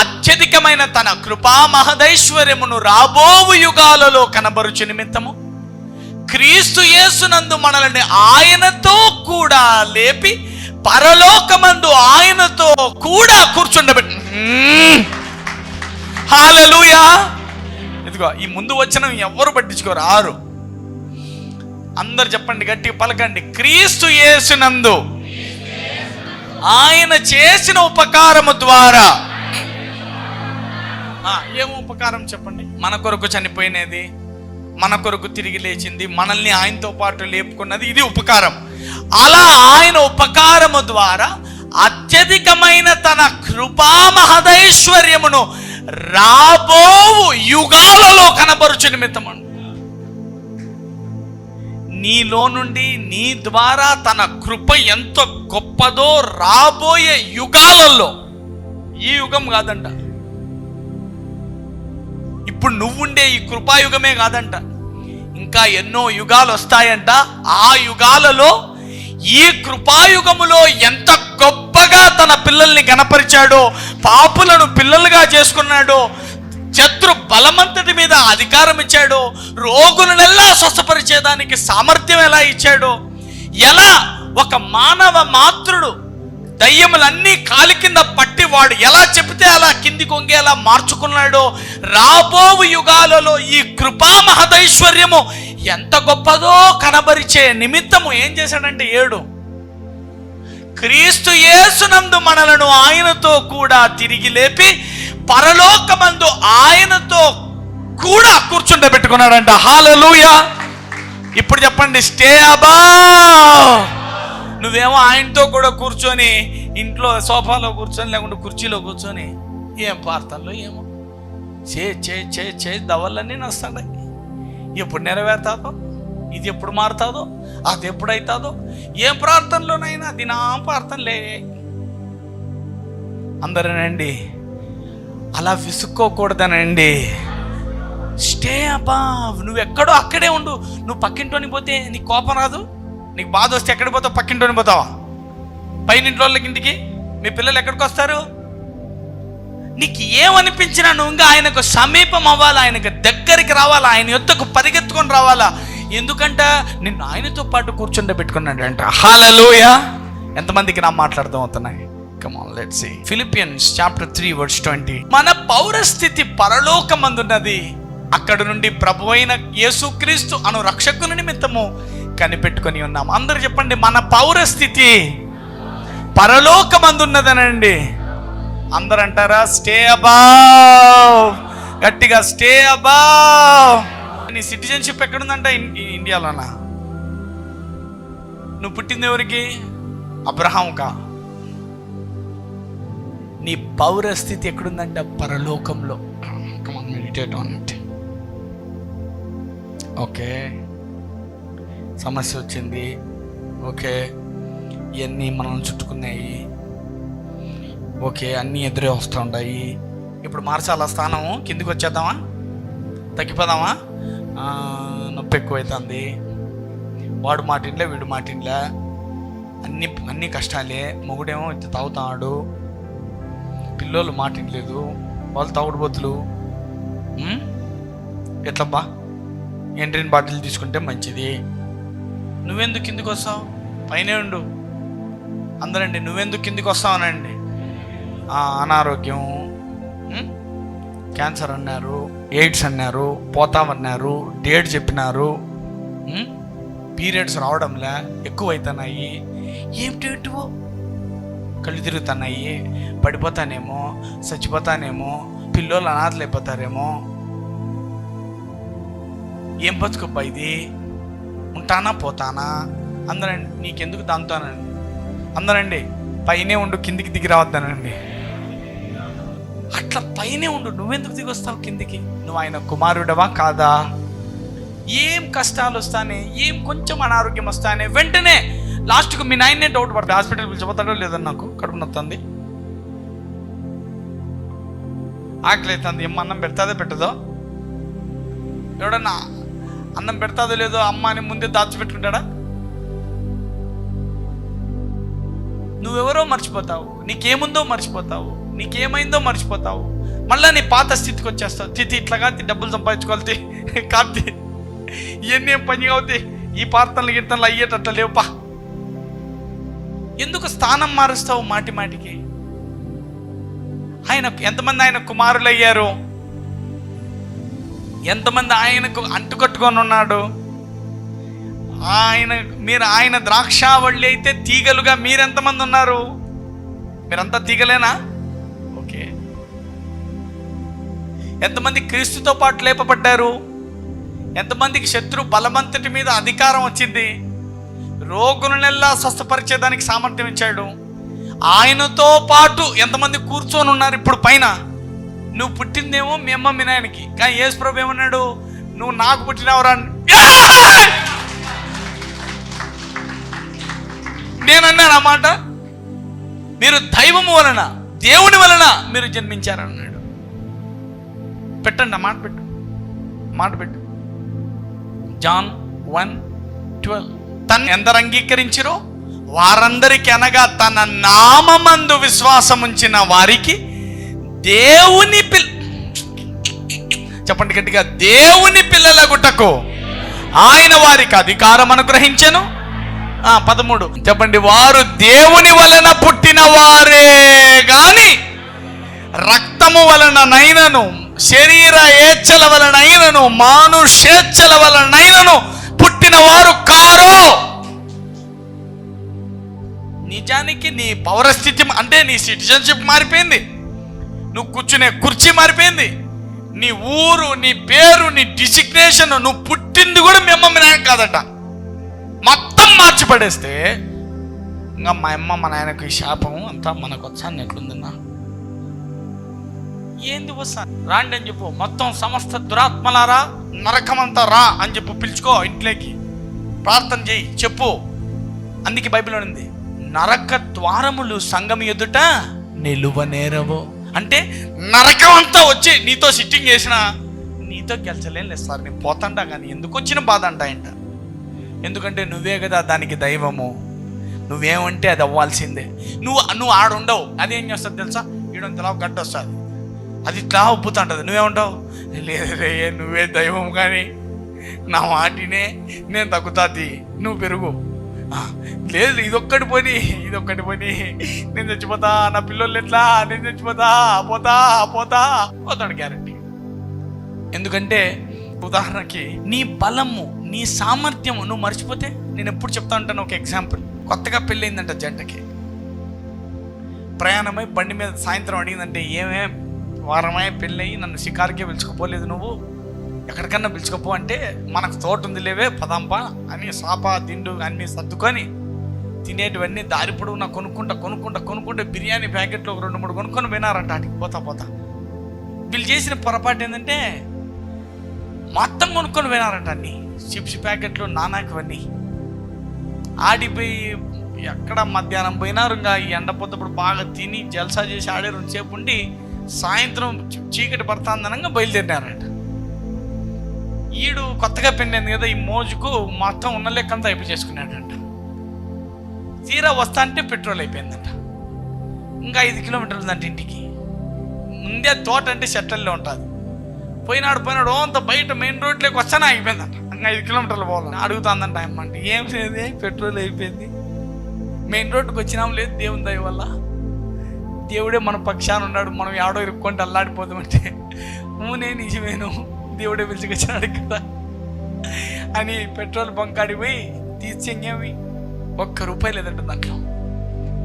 అత్యధికమైన తన కృపా మహదైశ్వర్యమును రాబోవు యుగాలలో కనబరుచు నిమిత్తము క్రీస్తు యేసునందు మనల్ని ఆయనతో కూడా లేపి పరలోకమందు ఆయనతో కూడా కూర్చుండబెట్టి. హల్లెలూయా. ఇదిగో ఈ ముందు వచనం ఎవరు పట్టించుకోరు. 6, అందరు చెప్పండి, గట్టి పలకండి. క్రీస్తు యేసునందు ఆయన చేసిన ఉపకారము ద్వారా. ఏం ఉపకారం చెప్పండి? మన కొరకు చనిపోయినది, మన కొరకు తిరిగి లేచింది, మనల్ని ఆయనతో పాటు లేపుకున్నది, ఇది ఉపకారం. అలా ఆయన ఉపకారము ద్వారా అత్యధికమైన తన కృపా మహదైశ్వర్యమును రాబోవు యుగాలలో కనబరుచు నిమిత్తము నీలో నుండి నీ ద్వారా తన కృప ఎంత గొప్పదో రాబోయే యుగాలలో, ఈ యుగం కాదంట, ఇప్పుడు నువ్వుండే ఈ కృపాయుగమే కాదంట, ఇంకా ఎన్నో యుగాలు వస్తాయంట. ఆ యుగాలలో ఈ కృపాయుగములో ఎంత గొప్పగా తన పిల్లల్ని గణపరిచాడో, పాపులను పిల్లలుగా చేసుకున్నాడో, శత్రు బలమంతటి మీద అధికారం ఇచ్చాడో, రోగులనెల్లా స్వస్థపరిచేదానికి సామర్థ్యం ఎలా ఇచ్చాడో, ఎలా ఒక మానవ మాతృడు దయ్యములన్నీ కాలి కింద పట్టి వాడు ఎలా చెప్తే అలా కింది కొంగేలా మార్చుకున్నాడో, రాబోవు యుగాలలో ఈ కృపా మహదైశ్వర్యము ఎంత గొప్పదో కనబరిచే నిమిత్తము ఏం చేశాడంటే 7, క్రీస్తు యేసునందు మనలను ఆయనతో కూడా తిరిగి లేపి పరలోకమందు ఆయనతో కూడా కూర్చుండబెట్టుకున్నాడంట. హల్లెలూయా. ఇప్పుడు చెప్పండి, స్టే అబౌవ్. నువ్వేమో ఆయనతో కూడా కూర్చొని ఇంట్లో సోఫాలో కూర్చొని లేకుంటే కుర్చీలో కూర్చొని ఏం ప్రార్థనలో ఏమో చే దవల్లన్నీ నస్తాయి. ఎప్పుడు నెరవేరుతాదో, ఇది ఎప్పుడు మారుతుందో, అది ఎప్పుడైతుందో, ఏ ప్రార్థనలోనైనా దినా ప్రార్థనలే. అందరనండి అలా విసుక్కోకూడదనండి. Stay above. నువ్వు ఎక్కడో అక్కడే ఉండు. నువ్వు పక్కింటోని పోతే నీకు కోపం రాదు, నీకు బాధ వస్తే ఎక్కడికి పోతావు? పక్కింటోని పోతావా? పైనింట్లోళ్ళకి ఇంటికి మీ పిల్లలు ఎక్కడికి వస్తారు? నీకు ఏమనిపించినా నువ్వు ఇంకా ఆయనకు సమీపం అవ్వాలి, ఆయనకు దగ్గరికి రావాలా, ఆయన యొద్దకు పరిగెత్తుకొని రావాలా. ఎందుకంట నిన్ను ఆయనతో పాటు కూర్చుండబెట్టుకున్నాడంట. హల్లెలూయా. ఎంతమందికి నా మాట్లాడదాం అవుతున్నాయి? Come on, let's see. Philippians chapter 3 verse 20. మన పౌరస్థితి పరలోకమందున్నది, అక్కడ నుండి ప్రభువైన యేసుక్రీస్తు అను రక్షకుని నిమిత్తము కనిపెట్టుకొని ఉన్నాం. అందరూ చెప్పండి, మన పౌరస్థితి పరలోకమందున్నదనండి. అందరు అంటారా? Stay above. గట్టిగా స్టే అబౌవ్. నీ సిటిజన్షిప్ ఎక్కడుందంట? ఇండియాలోనా? నువ్వు పుట్టింది ఎవరికి? అబ్రహాంకా. నీ పౌరస్థితి ఎక్కడుందంట? పరలోకంలో. Meditate on it. ఓకే, సమస్య వచ్చింది, ఓకే, ఇవన్నీ మనల్ని చుట్టుకున్నాయి, ఓకే, అన్నీ ఎదురే వస్తూ ఉంటాయి. ఇప్పుడు మార్చాలా స్థానం? కిందికి వచ్చేద్దామా? తగ్గిపోదామా? నొప్పి ఎక్కువైతుంది, వాడు మాటిండ్లే వీడు మాటిండ్లే, అన్నీ కష్టాలే. మొగుడేమో ఇంత తాగుతాడు, పిల్లోళ్ళు మాటిండలేదు, వాళ్ళు తాగుడు బొత్తులు. ఎట్లబ్బా? ఎంట్రీన్ బాటిల్ తీసుకుంటే మంచిది. నువ్వెందుకు కిందికి వస్తావు? పైనే ఉండు. అందరండి, నువ్వెందుకు కిందికి వస్తావనండి? అనారోగ్యం, క్యాన్సర్ అన్నారు, ఎయిడ్స్ అన్నారు, పోతామన్నారు, డేట్ చెప్పినారు, పీరియడ్స్ రావడంలే, ఎక్కువైతున్నాయి, ఏమిటో కళ్ళు తిరుగుతున్నాయి, పడిపోతానేమో, చచ్చిపోతానేమో, పిల్లలు అనాథలు అయిపోతారేమో, ఏం బతుకుబ్బా ఇది, ఉంటానా పోతానా? అందరండి, నీకెందుకు దాంతోనండి? అందరండి, పైనే ఉండు, కిందికి దిగి రావద్దనండి. అట్లా పైనే ఉండు. నువ్వెందుకు దిగి వస్తావు కిందికి? నువ్వు ఆయన కుమారుడవా కాదా? ఏం కష్టాలు వస్తానే, ఏం కొంచెం అనారోగ్యం వస్తానే, వెంటనే లాస్ట్కు మీ నాయనే డౌట్ పడతాయి. హాస్పిటల్ పిలిచిపోతాడో లేదని, నాకు కడుపు నొత్తుంది, ఆకలి అవుతుంది, అమ్మ అన్నం పెడతాదో పెట్టదో? ఎవడన్నా అన్నం పెడతాదో లేదో అమ్మ అని ముందే దాచిపెట్టుకుంటాడా? నువ్వెవరో మర్చిపోతావు, నీకేముందో మర్చిపోతావు, నీకేమైందో మర్చిపోతావు, మళ్ళీ నీ పాత స్థితికి వచ్చేస్తావు. తిథి ఇట్లా కాదు, డబ్బులు సంపాదించుకోవాలి కాదు, ఇవన్నీ ఏం పని అవుతాయి, ఈ ప్రార్థనలు గిర్తనలు అయ్యేటట్ల లేవుపా. ఎందుకు స్థానం మారుస్తావు మాటి మాటికి? ఎంతమంది ఆయన కుమారులు అయ్యారు? ఎంతమంది ఆయనకు అంటుకట్టుకొని ఉన్నాడు? ఆయన ద్రాక్షావళి అయితే తీగలుగా మీరెంతమంది ఉన్నారు? మీరంతా తీగలేనా? ఓకే. ఎంతమంది క్రీస్తుతో పాటు లేపబడ్డారు? ఎంతమందికి శత్రు బలమంతటి మీద అధికారం వచ్చింది? రోగులనెల్లా స్వస్థపరిచేదానికి సామర్థ్యం ఇచ్చాడు. ఆయనతో పాటు ఎంతమంది కూర్చొని ఉన్నారు ఇప్పుడు పైన? నువ్వు పుట్టిందేమో మీ అమ్మ మీ నాయనకి, కానీ యేసు ప్రభు ఏమన్నాడు? నువ్వు నాకు పుట్టినవరా? నేనన్నాను ఆ మాట. మీరు దైవము వలన, దేవుని వలన మీరు జన్మించారన్నాడు. పెట్టండి ఆ మాట, పెట్టు. జాన్ 1:12. తను ఎందరు అంగీకరించిరో వారందరికి, అనగా తన నామమందు విశ్వాసం ఉంచిన వారికి దేవుని చెప్పండి గట్టిగా, దేవుని పిల్లలగుటకు ఆయన వారికి అధికారం అనుగ్రహించెను. 13 చెప్పండి, వారు దేవుని వలన పుట్టిన వారే గాని రక్తము వలననైనను, శరీర ఏచ్ఛల వలనైనను, మానుషేచ్ఛల వలనైనను పుట్టిన వారు కారు. నిజానికి నీ పౌరస్థితి అంటే నీ సిటిజన్షిప్ మారిపోయింది, నువ్వు కూర్చునే కుర్చీ మారిపోయింది, నీ ఊరు, నీ పేరు, నీ డిసిగ్నేషన్, నువ్వు పుట్టింది కూడా మీ అమ్మ మీ నాయన కాదట. మొత్తం మార్చి పడేస్తే ఇంకా మా అమ్మ మా నాయనకు ఈ శాపం అంతా మనకు వచ్చాను ఎట్లుందన్నా? ఏంది వస్తా రాండి అని చెప్పు, మొత్తం సమస్త దురాత్మలారా నరకమంతా రా అని చెప్పు, పిలుచుకో ఇంట్లోకి, ప్రార్థన చేయి, చెప్పు. అందుకే బైబిల్లో ఉంది, నరక ద్వారములు సంఘం ఎదుట నిలువనేరవు. అంటే నరకం అంతా వచ్చి నీతో సిట్టింగ్ చేసినా నీతో గెలిచలేం లేదు సార్, నేను పోతాంటా, కానీ ఎందుకు వచ్చిన బాధ అంటాయంట. ఎందుకంటే నువ్వే కదా దానికి దైవము, నువ్వేమంటే అది అవ్వాల్సిందే. నువ్వు ఆడుండవు, అదేం చేస్తుంది తెలుసా? ఈడంతలా గడ్డ వస్తుంది, అది ఇట్లా ఉప్పుతా ఉంటుంది, నువ్వేమంటావు? లేదే నువ్వే దైవం, కానీ నా మాటినే నేను తగ్గుతాది, నువ్వు పెరుగు. లేదు ఇదొక్కటి పోని నేను చచ్చిపోతా, నా పిల్లలు ఎట్లా, నేను చచ్చిపోతా, పోతాడు గ్యారెంటీ. ఎందుకంటే ఉదాహరణకి నీ బలము, నీ సామర్థ్యము నువ్వు మర్చిపోతే, నేను ఎప్పుడు చెప్తా ఉంటాను ఒక ఎగ్జాంపుల్. కొత్తగా పెళ్ళయిందంట జంటకి, ప్రయాణమై బండి మీద సాయంత్రం అడిగిందంటే, ఏమే వారమై పెళ్ళయి నన్ను షికారుకే పిలుచుకోపోలేదు, నువ్వు ఎక్కడికన్నా పిలుచుకోపో అంటే, మనకు తోట ఉంది లేవే పదాంపా అని సాపా దిండు అన్నీ సర్దుకొని తినేటివన్నీ దారి పొడవునా కొనుక్కుంటా బిర్యానీ ప్యాకెట్లు ఒక 2-3 కొనుక్కొని వినారంట. అటుకి పోతా వీళ్ళు చేసిన పొరపాటు ఏంటంటే మొత్తం కొనుక్కొని వినారంట, అన్ని చిప్స్ ప్యాకెట్లు, నానాకవన్నీ. ఆడిపోయి ఎక్కడ మధ్యాహ్నం పోయినారు, ఇంకా ఈ ఎండపోతప్పుడు బాగా తిని జల్సా చేసి ఆడే 2 సేపు ఉండి సాయంత్రం చీకటి పడుతుందనంగా బయలుదేరినారంట. ఈడు కొత్తగా పెళ్ళింది కదా, ఈ మోజుకు మొత్తం ఉన్న లెక్కంతా అయిపోయి చేసుకున్నాడంట. తీరా వస్తా అంటే పెట్రోల్ అయిపోయిందంట. ఇంకా 5 కిలోమీటర్లు అంటే ఇంటికి. ముందే తోట అంటే షట్టల్లో ఉంటుంది. పోయినాడు అంత బయట మెయిన్ రోడ్లోకి వచ్చానే అయిపోయిందంట. ఇంకా 5 కిలోమీటర్లు పోవాలని అడుగుతుందంట అమ్మంటే, ఏం లేదు పెట్రోల్ అయిపోయింది, మెయిన్ రోడ్డుకి వచ్చినాం, లేదు దేవుని దయ వల్ల దేవుడే మన పక్షాన ఉన్నాడు, మనం ఎవడో ఇరుక్కుంటే అల్లాడిపోతామంటే, నేను నిజమేను దేవుడే పిలిచికొచ్చినాడు కదా అని పెట్రోల్ బంక్ ఆడిపోయి తీసేమి ₹1 లేదంట దాంట్లో.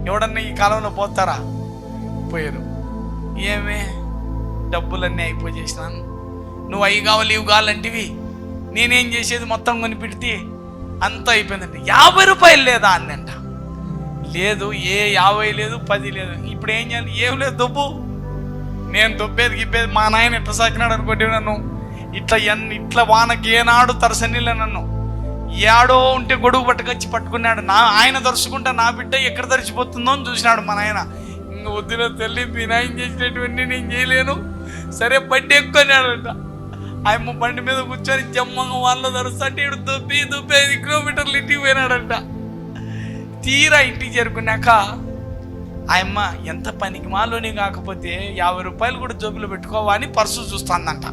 ఎవడన్నా ఈ కాలంలో పోతారా? పోయారు. ఏమే డబ్బులన్నీ అయిపోయి చేసినాను, నువ్వు అవి కావాలి ఇవి కావాలంటివి, నేనేం చేసేది మొత్తం కొని పెడితే అంతా అయిపోయిందంట. ₹50 లేదా అన్నంట. లేదు, ఏ 50 లేదు 10 లేదు. ఇప్పుడు ఏం చేయాలి? ఏం లేదు, దొబ్బు. నేను దొబ్బేది మా నాయన ఎట్లా సాకినాడు అనుకోండి, నన్ను ఇట్లా వానకి ఏనాడు తరసనిలే, నన్ను ఏడో ఉంటే గొడుగు పట్టుకున్నాడు. ఆయన తరుచుకుంటా నా బిడ్డ ఎక్కడ తరిచిపోతుందో అని చూసినాడు మా నాయన. ఇంక వద్దులో తల్లి, మీ నాయన చేసినటువంటి నేను చేయలేను, సరే బండి ఎక్కున్నాడంట. ఆయమ్మ బండి మీద కూర్చొని జమ్మంగా వాళ్ళ దరుస్తుంటే ఇడు దుబ్బి 5 కిలోమీటర్లు ఇంటికి పోయినాడంట. తీరా ఇంటికి చేరుకున్నాక ఆయమ్మ ఎంత పనికి మాలోని కాకపోతే 50 రూపాయలు కూడా జోబులో పెట్టుకోవా అని పర్సు చూస్తుందంట.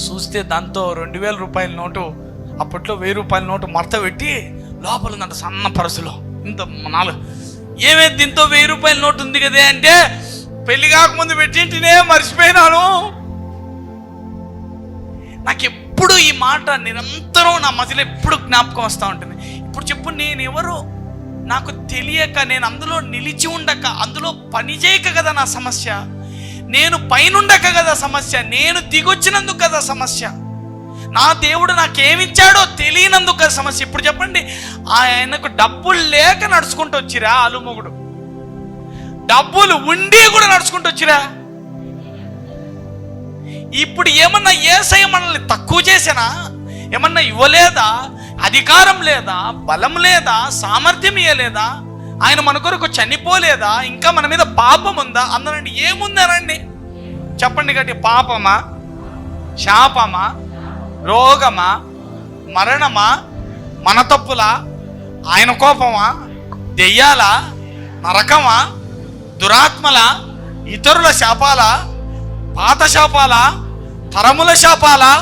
చూస్తే దాంతో 2000 రూపాయల నోటు, అప్పట్లో 1000 రూపాయల నోటు మడత పెట్టి లోపల ఉందంట సన్న పర్సులో. ఇంత 4 ఏమేది దీంతో 1000 రూపాయల నోటు ఉంది కదే అంటే, పెళ్లి కాకముందు పెట్టింటినే మర్చిపోయినాను. నాకు ఎప్పుడు ఈ మాట నిరంతరం నా మధ్యలో ఎప్పుడు జ్ఞాపకం వస్తూ ఉంటుంది. ఇప్పుడు చెప్పు, నేను ఎవరు నాకు తెలియక, నేను అందులో నిలిచి ఉండక, అందులో పని చేయక కదా నా సమస్య, నేను పైనుండక కదా సమస్య, నేను దిగొచ్చినందుకు కదా సమస్య, నా దేవుడు నాకేమిచ్చాడో తెలియనందుకు కదా సమస్య. ఇప్పుడు చెప్పండి, ఆయనకు డబ్బులు లేక నడుచుకుంటూ వచ్చిరా ఆలుమొగుడు, డబ్బులు ఉండి కూడా నడుచుకుంటూ వచ్చిరా. ఇప్పుడు ఏమన్నా యేసయ్య మనల్ని తక్కువ చేసేనా? ఏమన్నా ఇవ్వలేదా? అధికారం లేదా? బలం లేదా? సామర్థ్యం ఇవ్వలేదా? ఆయన మన కొరకు చనిపోలేదా? ఇంకా మన మీద పాపం ఉందా? అందరండి ఏముందనండి చెప్పండి గట్టి. పాపమా, శాపమా, రోగమా, మరణమా, మన తప్పులా, ఆయన కోపమా, దెయ్యాలా, నరకమా, దురాత్మలా, ఇతరుల శాపాలా, పాత శాపాలా, తరముల శాపాలా?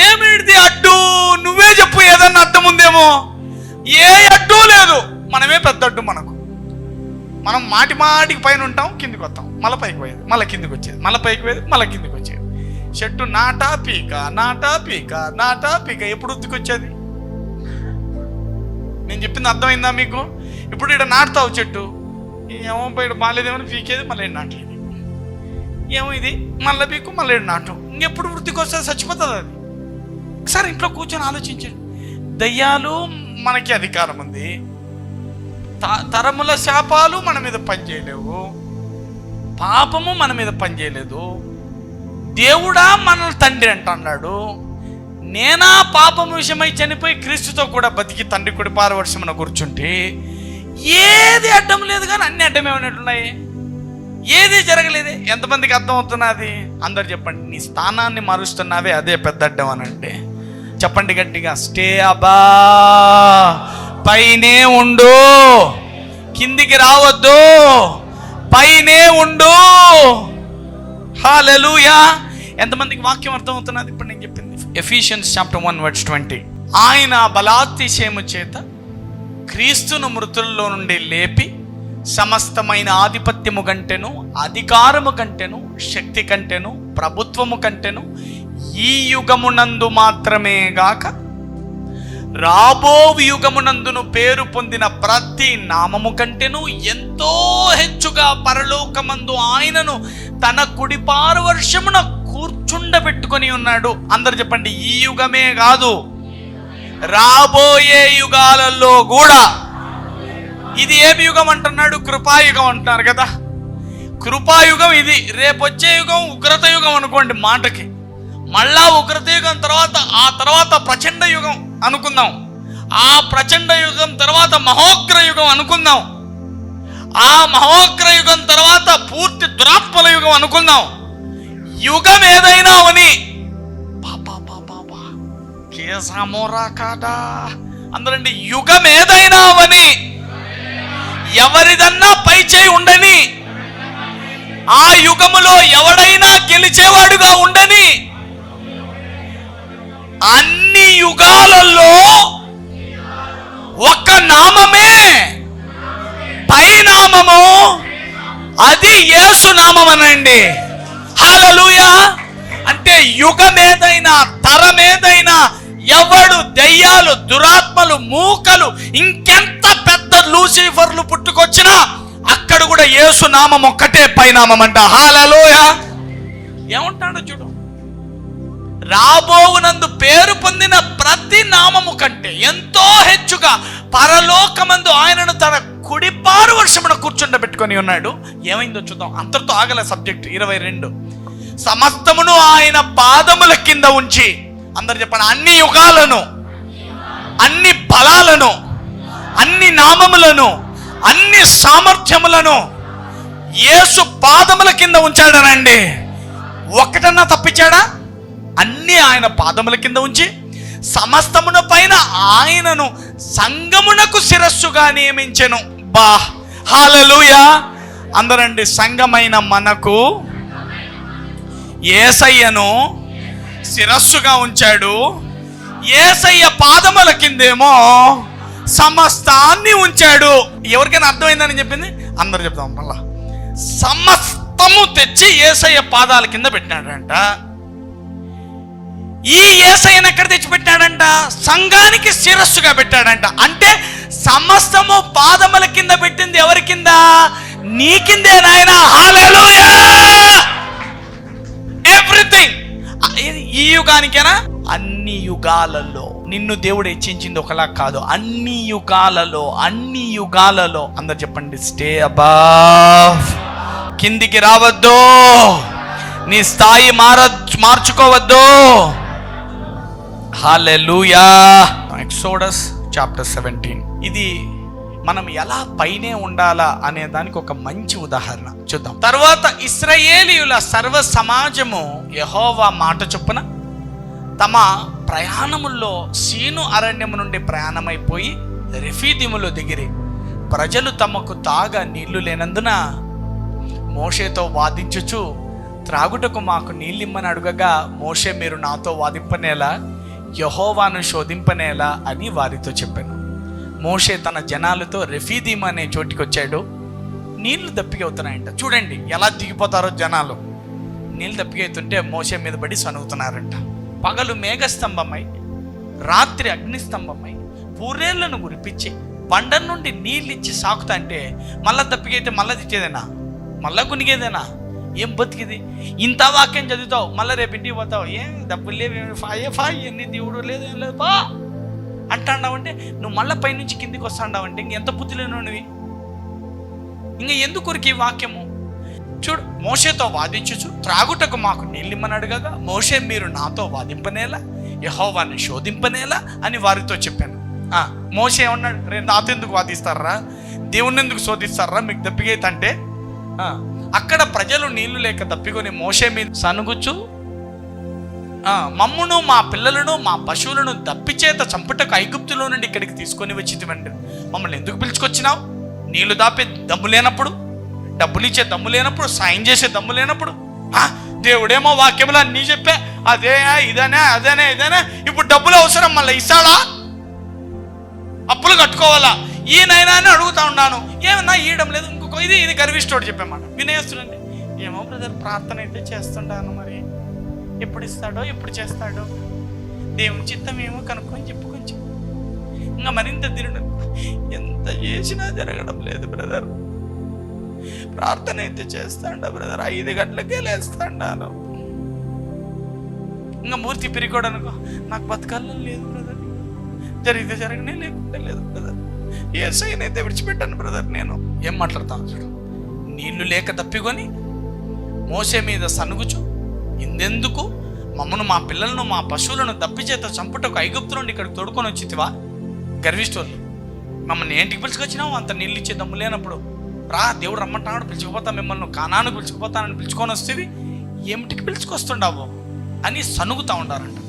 ఏమిటిది అడ్డు? నువ్వే చెప్పు, ఏదన్నా అడ్డం ఉందేమో. ఏ అడ్డు లేదు, మనమే పెద్ద అడ్డు. మనం మాటికి పైన ఉంటాం, కిందికి వస్తాం, మళ్ళీ పైకి పోయేది, మళ్ళీ కిందికి వచ్చేది, మళ్ళీ పైకి పోయేది, మళ్ళీ కిందికి వచ్చేది. చెట్టు నాటా పీక, నాటా పీక, నాటా పీక, ఎప్పుడు వృద్ధికి వచ్చేది? నేను చెప్పింది అర్థమైందా మీకు? ఇప్పుడు ఇక్కడ నాటుతావు చెట్టు, ఏమో ఇక్కడ బాగాలేదేమని పీకేది, మళ్ళీ నాటలేదు. ఏమో ఇది మళ్ళీ పీకు, మళ్ళీ నాటు, ఇంకెప్పుడు వృద్ధికి వస్తుంది? చచ్చిపోతుంది అది. ఒకసారి ఇంట్లో కూర్చొని ఆలోచించండి. దయ్యాలు మనకి అధికారం ఉంది, తరముల శాపాలు మన మీద పనిచేయలేవు, పాపము మన మీద పనిచేయలేదు. దేవుడా మనల్ని తండ్రి అంటున్నాడు. నేనా పాపం విషయమై చనిపోయి క్రీస్తుతో కూడా బతికి తండ్రి కుడి పారవర్షమున కూర్చుంటే ఏది అడ్డం లేదు, కానీ అన్ని అడ్డమేమన్నట్టున్నాయి. ఏది జరగలేదే. ఎంతమందికి అర్థం అవుతున్నది? అందరు చెప్పండి. నీ స్థానాన్ని మారుస్తున్నావే, అదే పెద్ద అడ్డం అనంటే. చెప్పండి గట్టిగా. స్టే అబా, పైనే ఉండు, కిందికి రావద్దు, పైనే ఉండు. హల్లెలూయా. ఎంతమందికి వాక్యం అర్థం అవుతున్నది? ఇప్పుడు నేను చెప్పింది ఎఫీషియన్స్ చాప్టర్ 1:20. ఆయన బలాతిశయము చేత క్రీస్తును మృతుల్లో నుండి లేపి సమస్తమైన ఆధిపత్యము కంటెను, అధికారము కంటెను, శక్తి కంటెను, ప్రభుత్వము కంటెను ఈ యుగమునందు మాత్రమే గాక రాబో యుగమునందును పేరు పొందిన ప్రతి నామము కంటెను ఎంతో హెచ్చుగా పరలోకమందు ఆయనను తన కుడి పార్శ్వమున కూర్చుండబెట్టుకొని ఉన్నాడు. అందరు చెప్పండి. ఈ యుగమే కాదు, రాబోయే యుగాలలో కూడా. ఇది ఏమి యుగం అంటున్నాడు? కృపాయుగం అంటున్నారు కదా. కృపాయుగం ఇది. రేపు వచ్చే యుగం ఉగ్రత యుగం అనుకోండి మాటకి. మళ్ళా ఉగ్రత యుగం తర్వాత, ఆ తర్వాత ప్రచండ యుగం అనుకుందాం. ఆ ప్రచండ యుగం తర్వాత మహోగ్ర యుగం అనుకుందాం. ఆ మహోగ్ర యుగం తర్వాత పూర్తి దురాత్మల యుగం అనుకుందాం. యుగం ఏదైనా అని అందరండి. యుగం ఏదైనా అని, ఎవరిదన్నా పై చేయి ఉండని, ఆ యుగములో ఎవడైనా గెలిచేవాడుగా ఉండని, అన్ని యుగాలలో ఒక్క నామమే పైనామము, అది యేసు నామం అనండి. హల్లెలూయా. అంటే యుగమేదైనా, తరమేదైనా, ఎవడు దయ్యాలు, దురాత్మలు, మూకలు, ఇంకెంత పెద్ద లూసిఫర్లు పుట్టుకొచ్చినా అక్కడ కూడా యేసు నామం ఒక్కటే పైనామం అంట. హల్లెలూయా. ఏమంటాడు చూడు, రాబోవునందు పేరు పొందిన ప్రతి నామము కంటే ఎంతో హెచ్చుగా పరలోకమందు ఆయనను తన కుడి పార్శ్వమున కూర్చుండబెట్టుకొని ఉన్నాడు. ఏమైందో చూద్దాం. అంతటితో ఆగల సబ్జెక్ట్. 22. సమస్తమును ఆయన పాదముల కింద ఉంచి, అందరు చెప్పండి, అన్ని యుగాలను, అన్ని బలాలను, అన్ని నామములను, అన్ని సామర్థ్యములను యేసు పాదముల కింద ఉంచాడనండి. ఒక్కటన్నా తప్పించాడా? అన్నీ ఆయన పాదముల కింద ఉంచి సమస్తమున పైన ఆయనను సంఘమునకు శిరస్సుగా నియమించెను. బా హల్లెలూయా. అందరండి, సంఘమైన మనకు యేసయ్యను శిరస్సుగా ఉంచాడు. యేసయ్య పాదముల కిందేమో సమస్తాన్ని ఉంచాడు. ఎవరికైనా అర్థమైందని చెప్పింది? అందరు చెప్తాం మళ్ళా. సమస్తము తెచ్చి యేసయ్య పాదాల కింద పెట్టినాడంట. ఈ యేసయ్యను ఎక్కడ తెచ్చి పెట్టాడంట? సంఘానికి శిరస్సుగా పెట్టాడంట. అంటే సమస్తము పాదముల కింద పెట్టింది ఎవరి కింద? నీ కిందే నాయనా. హల్లెలూయా. ఎవ్రీథింగ్. ఈ యుగానికేనా? అన్ని యుగాలలో నిన్ను దేవుడు హెచ్చించింది ఒకలా కాదు. అన్ని యుగాలలో అందరు చెప్పండి, స్టే అబవ్. కిందికి రావద్దు, నీ స్థాయి మార్చుకోవద్దు. హల్లెలూయా. Exodus chapter 17. ఇది మనం ఎలా పైనే ఉండాలా అనే దానికి ఒక మంచి ఉదాహరణ చూద్దాం. తర్వాత ఇశ్రాయేలీయుల సర్వ సమాజము యెహోవా మాట చొప్పున తమ ప్రయాణముల్లో సీను అరణ్యము నుండి ప్రయాణమైపోయి రెఫీదిములో దిగిరి. ప్రజలు తమకు తాగా నీళ్లు లేనందున మోషేతో వాదించుచు, త్రాగుటకు మాకు నీళ్ళిమ్మని అడుగగా, మోషే, మీరు నాతో వాదింపనేలా, యెహోవాను శోధింపనేలా అని వారితో చెప్పాను. మోషే తన జనాలతో రెఫీదీం అనే చోటికి వచ్చాడు. నీళ్లు దప్పికవుతున్నాయంట. చూడండి ఎలా దిగిపోతారో జనాలు. నీళ్ళు దప్పికవుతుంటే మోషే మీద పడి సనుగుతున్నారంట. పగలు మేఘస్తంభమై, రాత్రి అగ్నిస్తంభమై పూరేళ్లను గురిపించి బండ నుండి నీళ్ళిచ్చి సాకుతా అంటే మళ్ళా దప్పికైతే మళ్ళా తెచ్చేదేనా? మళ్ళా కునిగేదేనా? ఏం బతికిది? ఇంత వాక్యం చదువుతావు, మళ్ళీ రేపు ఇంటికి పోతావు, ఏం డబ్బులు లేవు, ఫాయే ఎన్ని దేవుడు లేదు, ఏం లేదు బా అంటాండావంటే, నువ్వు మళ్ళీ పైనుంచి కిందికి వస్తాండావంటే ఇంకెంత బుద్ధి లేనివి. ఇంకా ఎందుకు వాక్యము? చూడు, మోషేతో వాదించుచు, త్రాగుటకు మాకు నీళ్ళిమ్మని అడగగా, మోషే, మీరు నాతో వాదింపనేలా, యెహోవాని శోధింపనేలా అని వారితో చెప్పాను. మోషే ఏమన్నాడు? రే, నాతో ఎందుకు వాదిస్తారా? దేవుణ్ణి ఎందుకు శోధిస్తారా? మీకు దప్పికైతే అంటే అక్కడ ప్రజలు నీళ్లు లేక తప్పికొని మోషే మీద సనుగుచు, మమ్మును, మా పిల్లలను, మా పశువులను దప్పిచేత చంపుటకు ఐగుప్తులో నుండి ఇక్కడికి తీసుకొని వచ్చితివండి. మమ్మల్ని ఎందుకు పిలుచుకొచ్చినావు? నీళ్లు దాపే దమ్ము లేనప్పుడు, డబ్బులు ఇచ్చే దమ్ము లేనప్పుడు, సాయం చేసే దమ్ము లేనప్పుడు. దేవుడేమో వాక్యములు అన్నీ చెప్పే, అదే ఇదనే అదేనే ఇదేనే. ఇప్పుడు డబ్బులు అవసరం, మళ్ళీ ఇస్తాడా? అప్పులు కట్టుకోవాలా? ఈయనైనా అని అడుగుతా ఉన్నాను. ఏమన్నా ఇయడం లేదు. ఇంకొక ఇది గర్విష్టోడు చెప్పామాట. వినేస్తుండండి. ఏమో బ్రదర్, ప్రార్థన అయితే చేస్తుంటాను, మరి ఎప్పుడు ఇస్తాడో ఎప్పుడు చేస్తాడో, దేవుని చిత్తం ఏమో కనుక్కొని చెప్పు కొంచెం. ఇంకా మరింత తినడం, ఎంత చేసినా జరగడం లేదు బ్రదర్. ప్రార్థన అయితే చేస్తాడా బ్రదర్, 5 గంటలకే లేస్తాడాను. ఇంకా మూర్తి పిరికోడు అనుకో, నాకు బతకాలని లేదు బ్రదర్, జరిగితే జరగనే లేకుంటే లేదు బ్రదర్, యేసయ్యనైతే విడిచిపెట్టాను బ్రదర్. నేను ఏం మాట్లాడతాను చూడు. నీళ్లు లేక తప్పికొని మోసే మీద సనుగుచు, ఇందెందుకు మమ్మను, మా పిల్లలను, మా పశువులను దప్పిచేత చంపుటకు ఐగుప్తు నుండి ఇక్కడికి తోడుకొని వచ్చితివా? గర్విష్టోళ్ళు. మమ్మల్ని ఏంటికి పిలుచుకొచ్చినావు? అంత నీళ్ళు ఇచ్చే దమ్ము లేనప్పుడు. రా, దేవుడు రమ్మంటున్నాడు, పిలుచుకుపోతా, మిమ్మల్ని కానాను పిలుచుకుపోతానని పిలుచుకొని వస్తేవి ఏమిటికి పిలుచుకొస్తుండావు అని సనుగుతూ ఉండారంట.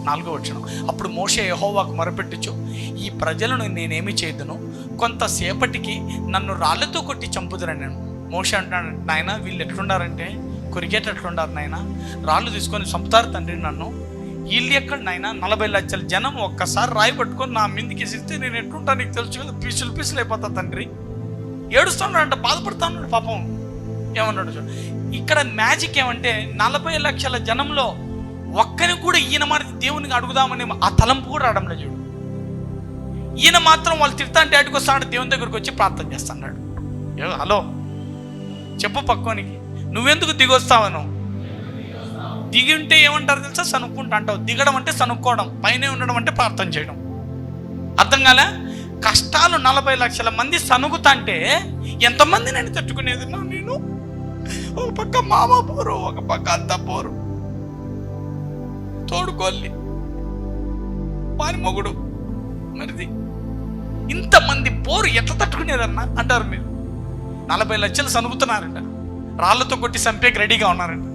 4వ వచనం. అప్పుడు మోషే యెహోవాకు మొరపెట్టుచు, ఈ ప్రజలను నేనేమి చేయదును, కొంతసేపటికి నన్ను రాళ్ళతో కొట్టి చంపుదురని. నేను మోషే అంటున్నాడు, నాయన వీళ్ళు ఎట్లుండారంటే కొరికేటట్లుండారు నాయన, రాళ్ళు తీసుకొని చంపుతారు తండ్రి నన్ను. వీళ్ళు ఎక్కడ నాయన, 40 లక్షల జనం ఒక్కసారి రాయి పట్టుకొని నా మీదకి ఇస్తే నేను ఎట్లుంటా నీకు తెలుసు కదా, పీసులు అయిపోతా తండ్రి. ఏడుస్తున్నాడంట, బాధపడతా ఉన్నాడు పాపం. ఏమన్నాడు చూడు. ఇక్కడ మ్యాజిక్ ఏమంటే 40 లక్షల జనంలో ఒక్కని కూడా ఈయన మాట దేవునికి అడుగుదామని ఆ తలంపు కూడా రావడంలో చూడు. ఈయన మాత్రం వాళ్ళు తిడతా అంటే అటుకు వస్తాడు, దేవుని దగ్గరకు వచ్చి ప్రార్థన చేస్తున్నాడు. హలో చెప్పు పక్కోనికి, నువ్వెందుకు దిగొస్తావను? దిగి ఉంటే ఏమంటారు తెలుసా? సనుక్కుంటా అంటావు. దిగడం అంటే సనుక్కోవడం, పైన ఉండడం అంటే ప్రార్థన చేయడం. అర్థం కాలే? కష్టాలు 40 లక్షల మంది సనుగుతాంటే ఎంతమంది నేను తట్టుకునేది నేను? ఒక పక్క మామ పోరు, ఒక పక్క అంతా పోరు, తోడుకోల్లి వాని మొగుడు, మరిది, ఇంతమంది పోరు ఎట్లా తట్టుకునేదన్నా అంటారు మీరు. 40 లక్షలు సనుగుతున్నారంట, రాళ్లతో కొట్టి చంపేకి రెడీగా ఉన్నారంట.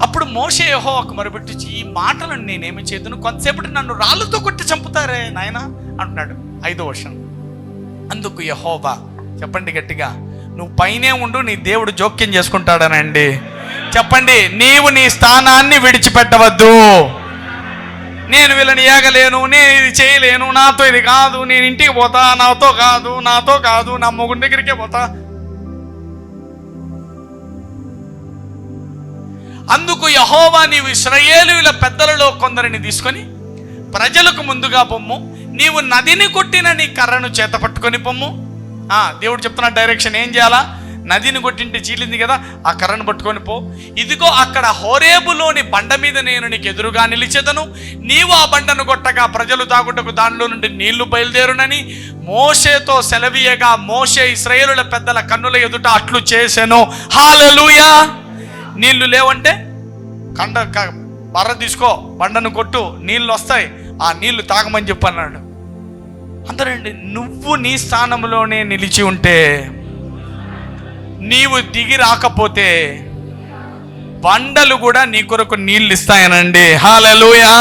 అప్పుడు మోషే యెహోవాకు మొరపెట్టి, ఈ మాటలను నేనేమి చేతును, కొంతసేపటి నన్ను రాళ్ళతో కొట్టి చంపుతారే నాయనా అంటున్నాడు. 5వ వచనం. అందుకు యెహోవా, చెప్పండి గట్టిగా, నువ్వు పైనే ఉండు, నీ దేవుడు జోక్యం చేసుకుంటాడనండి. చెప్పండి, నీవు నీ స్థానాన్ని విడిచిపెట్టవద్దు. నేను వీళ్ళని ఏగలేను, నేను ఇది చేయలేను, నాతో ఇది కాదు, నేను ఇంటికి పోతా, నాతో కాదు నా మొగుడి దగ్గరికే పోతా. అందుకు యెహోవా, నీవు ఇశ్రాయేలీయుల పెద్దలలో కొందరిని తీసుకొని ప్రజలకు ముందుగా పొమ్ము, నీవు నదిని కొట్టిన నీ కర్రను చేత పట్టుకొని పొమ్ము. దేవుడు చెప్తున్న డైరెక్షన్ ఏం చేయాలా? నదిని కొట్టింటే చీలింది కదా, ఆ కర్రను పట్టుకొని పో. ఇదిగో అక్కడ హోరేబులోని బండ మీద నేను నీకు ఎదురుగా నిలిచెదను, నీవు ఆ బండను కొట్టగా ప్రజలు తాగుటకు దానిలో నుండి నీళ్లు బయలుదేరునని మోషేతో సెలవీయగా, మోషే ఇశ్రాయేలుల పెద్దల కన్నుల ఎదుట అట్లు చేసెను. హల్లెలూయా. నీళ్లు లేవంటే బర్ర తీసుకో, బండను కొట్టు, నీళ్ళు వస్తాయి, ఆ నీళ్లు తాగమని చెప్పి అన్నాడు. అందరండి, నువ్వు నీ స్థానంలోనే నిలిచి ఉంటే, నీవు దిగి రాకపోతే బండలు కూడా నీ కొరకు నీళ్ళు ఇస్తాయనండి. హల్లెలూయా.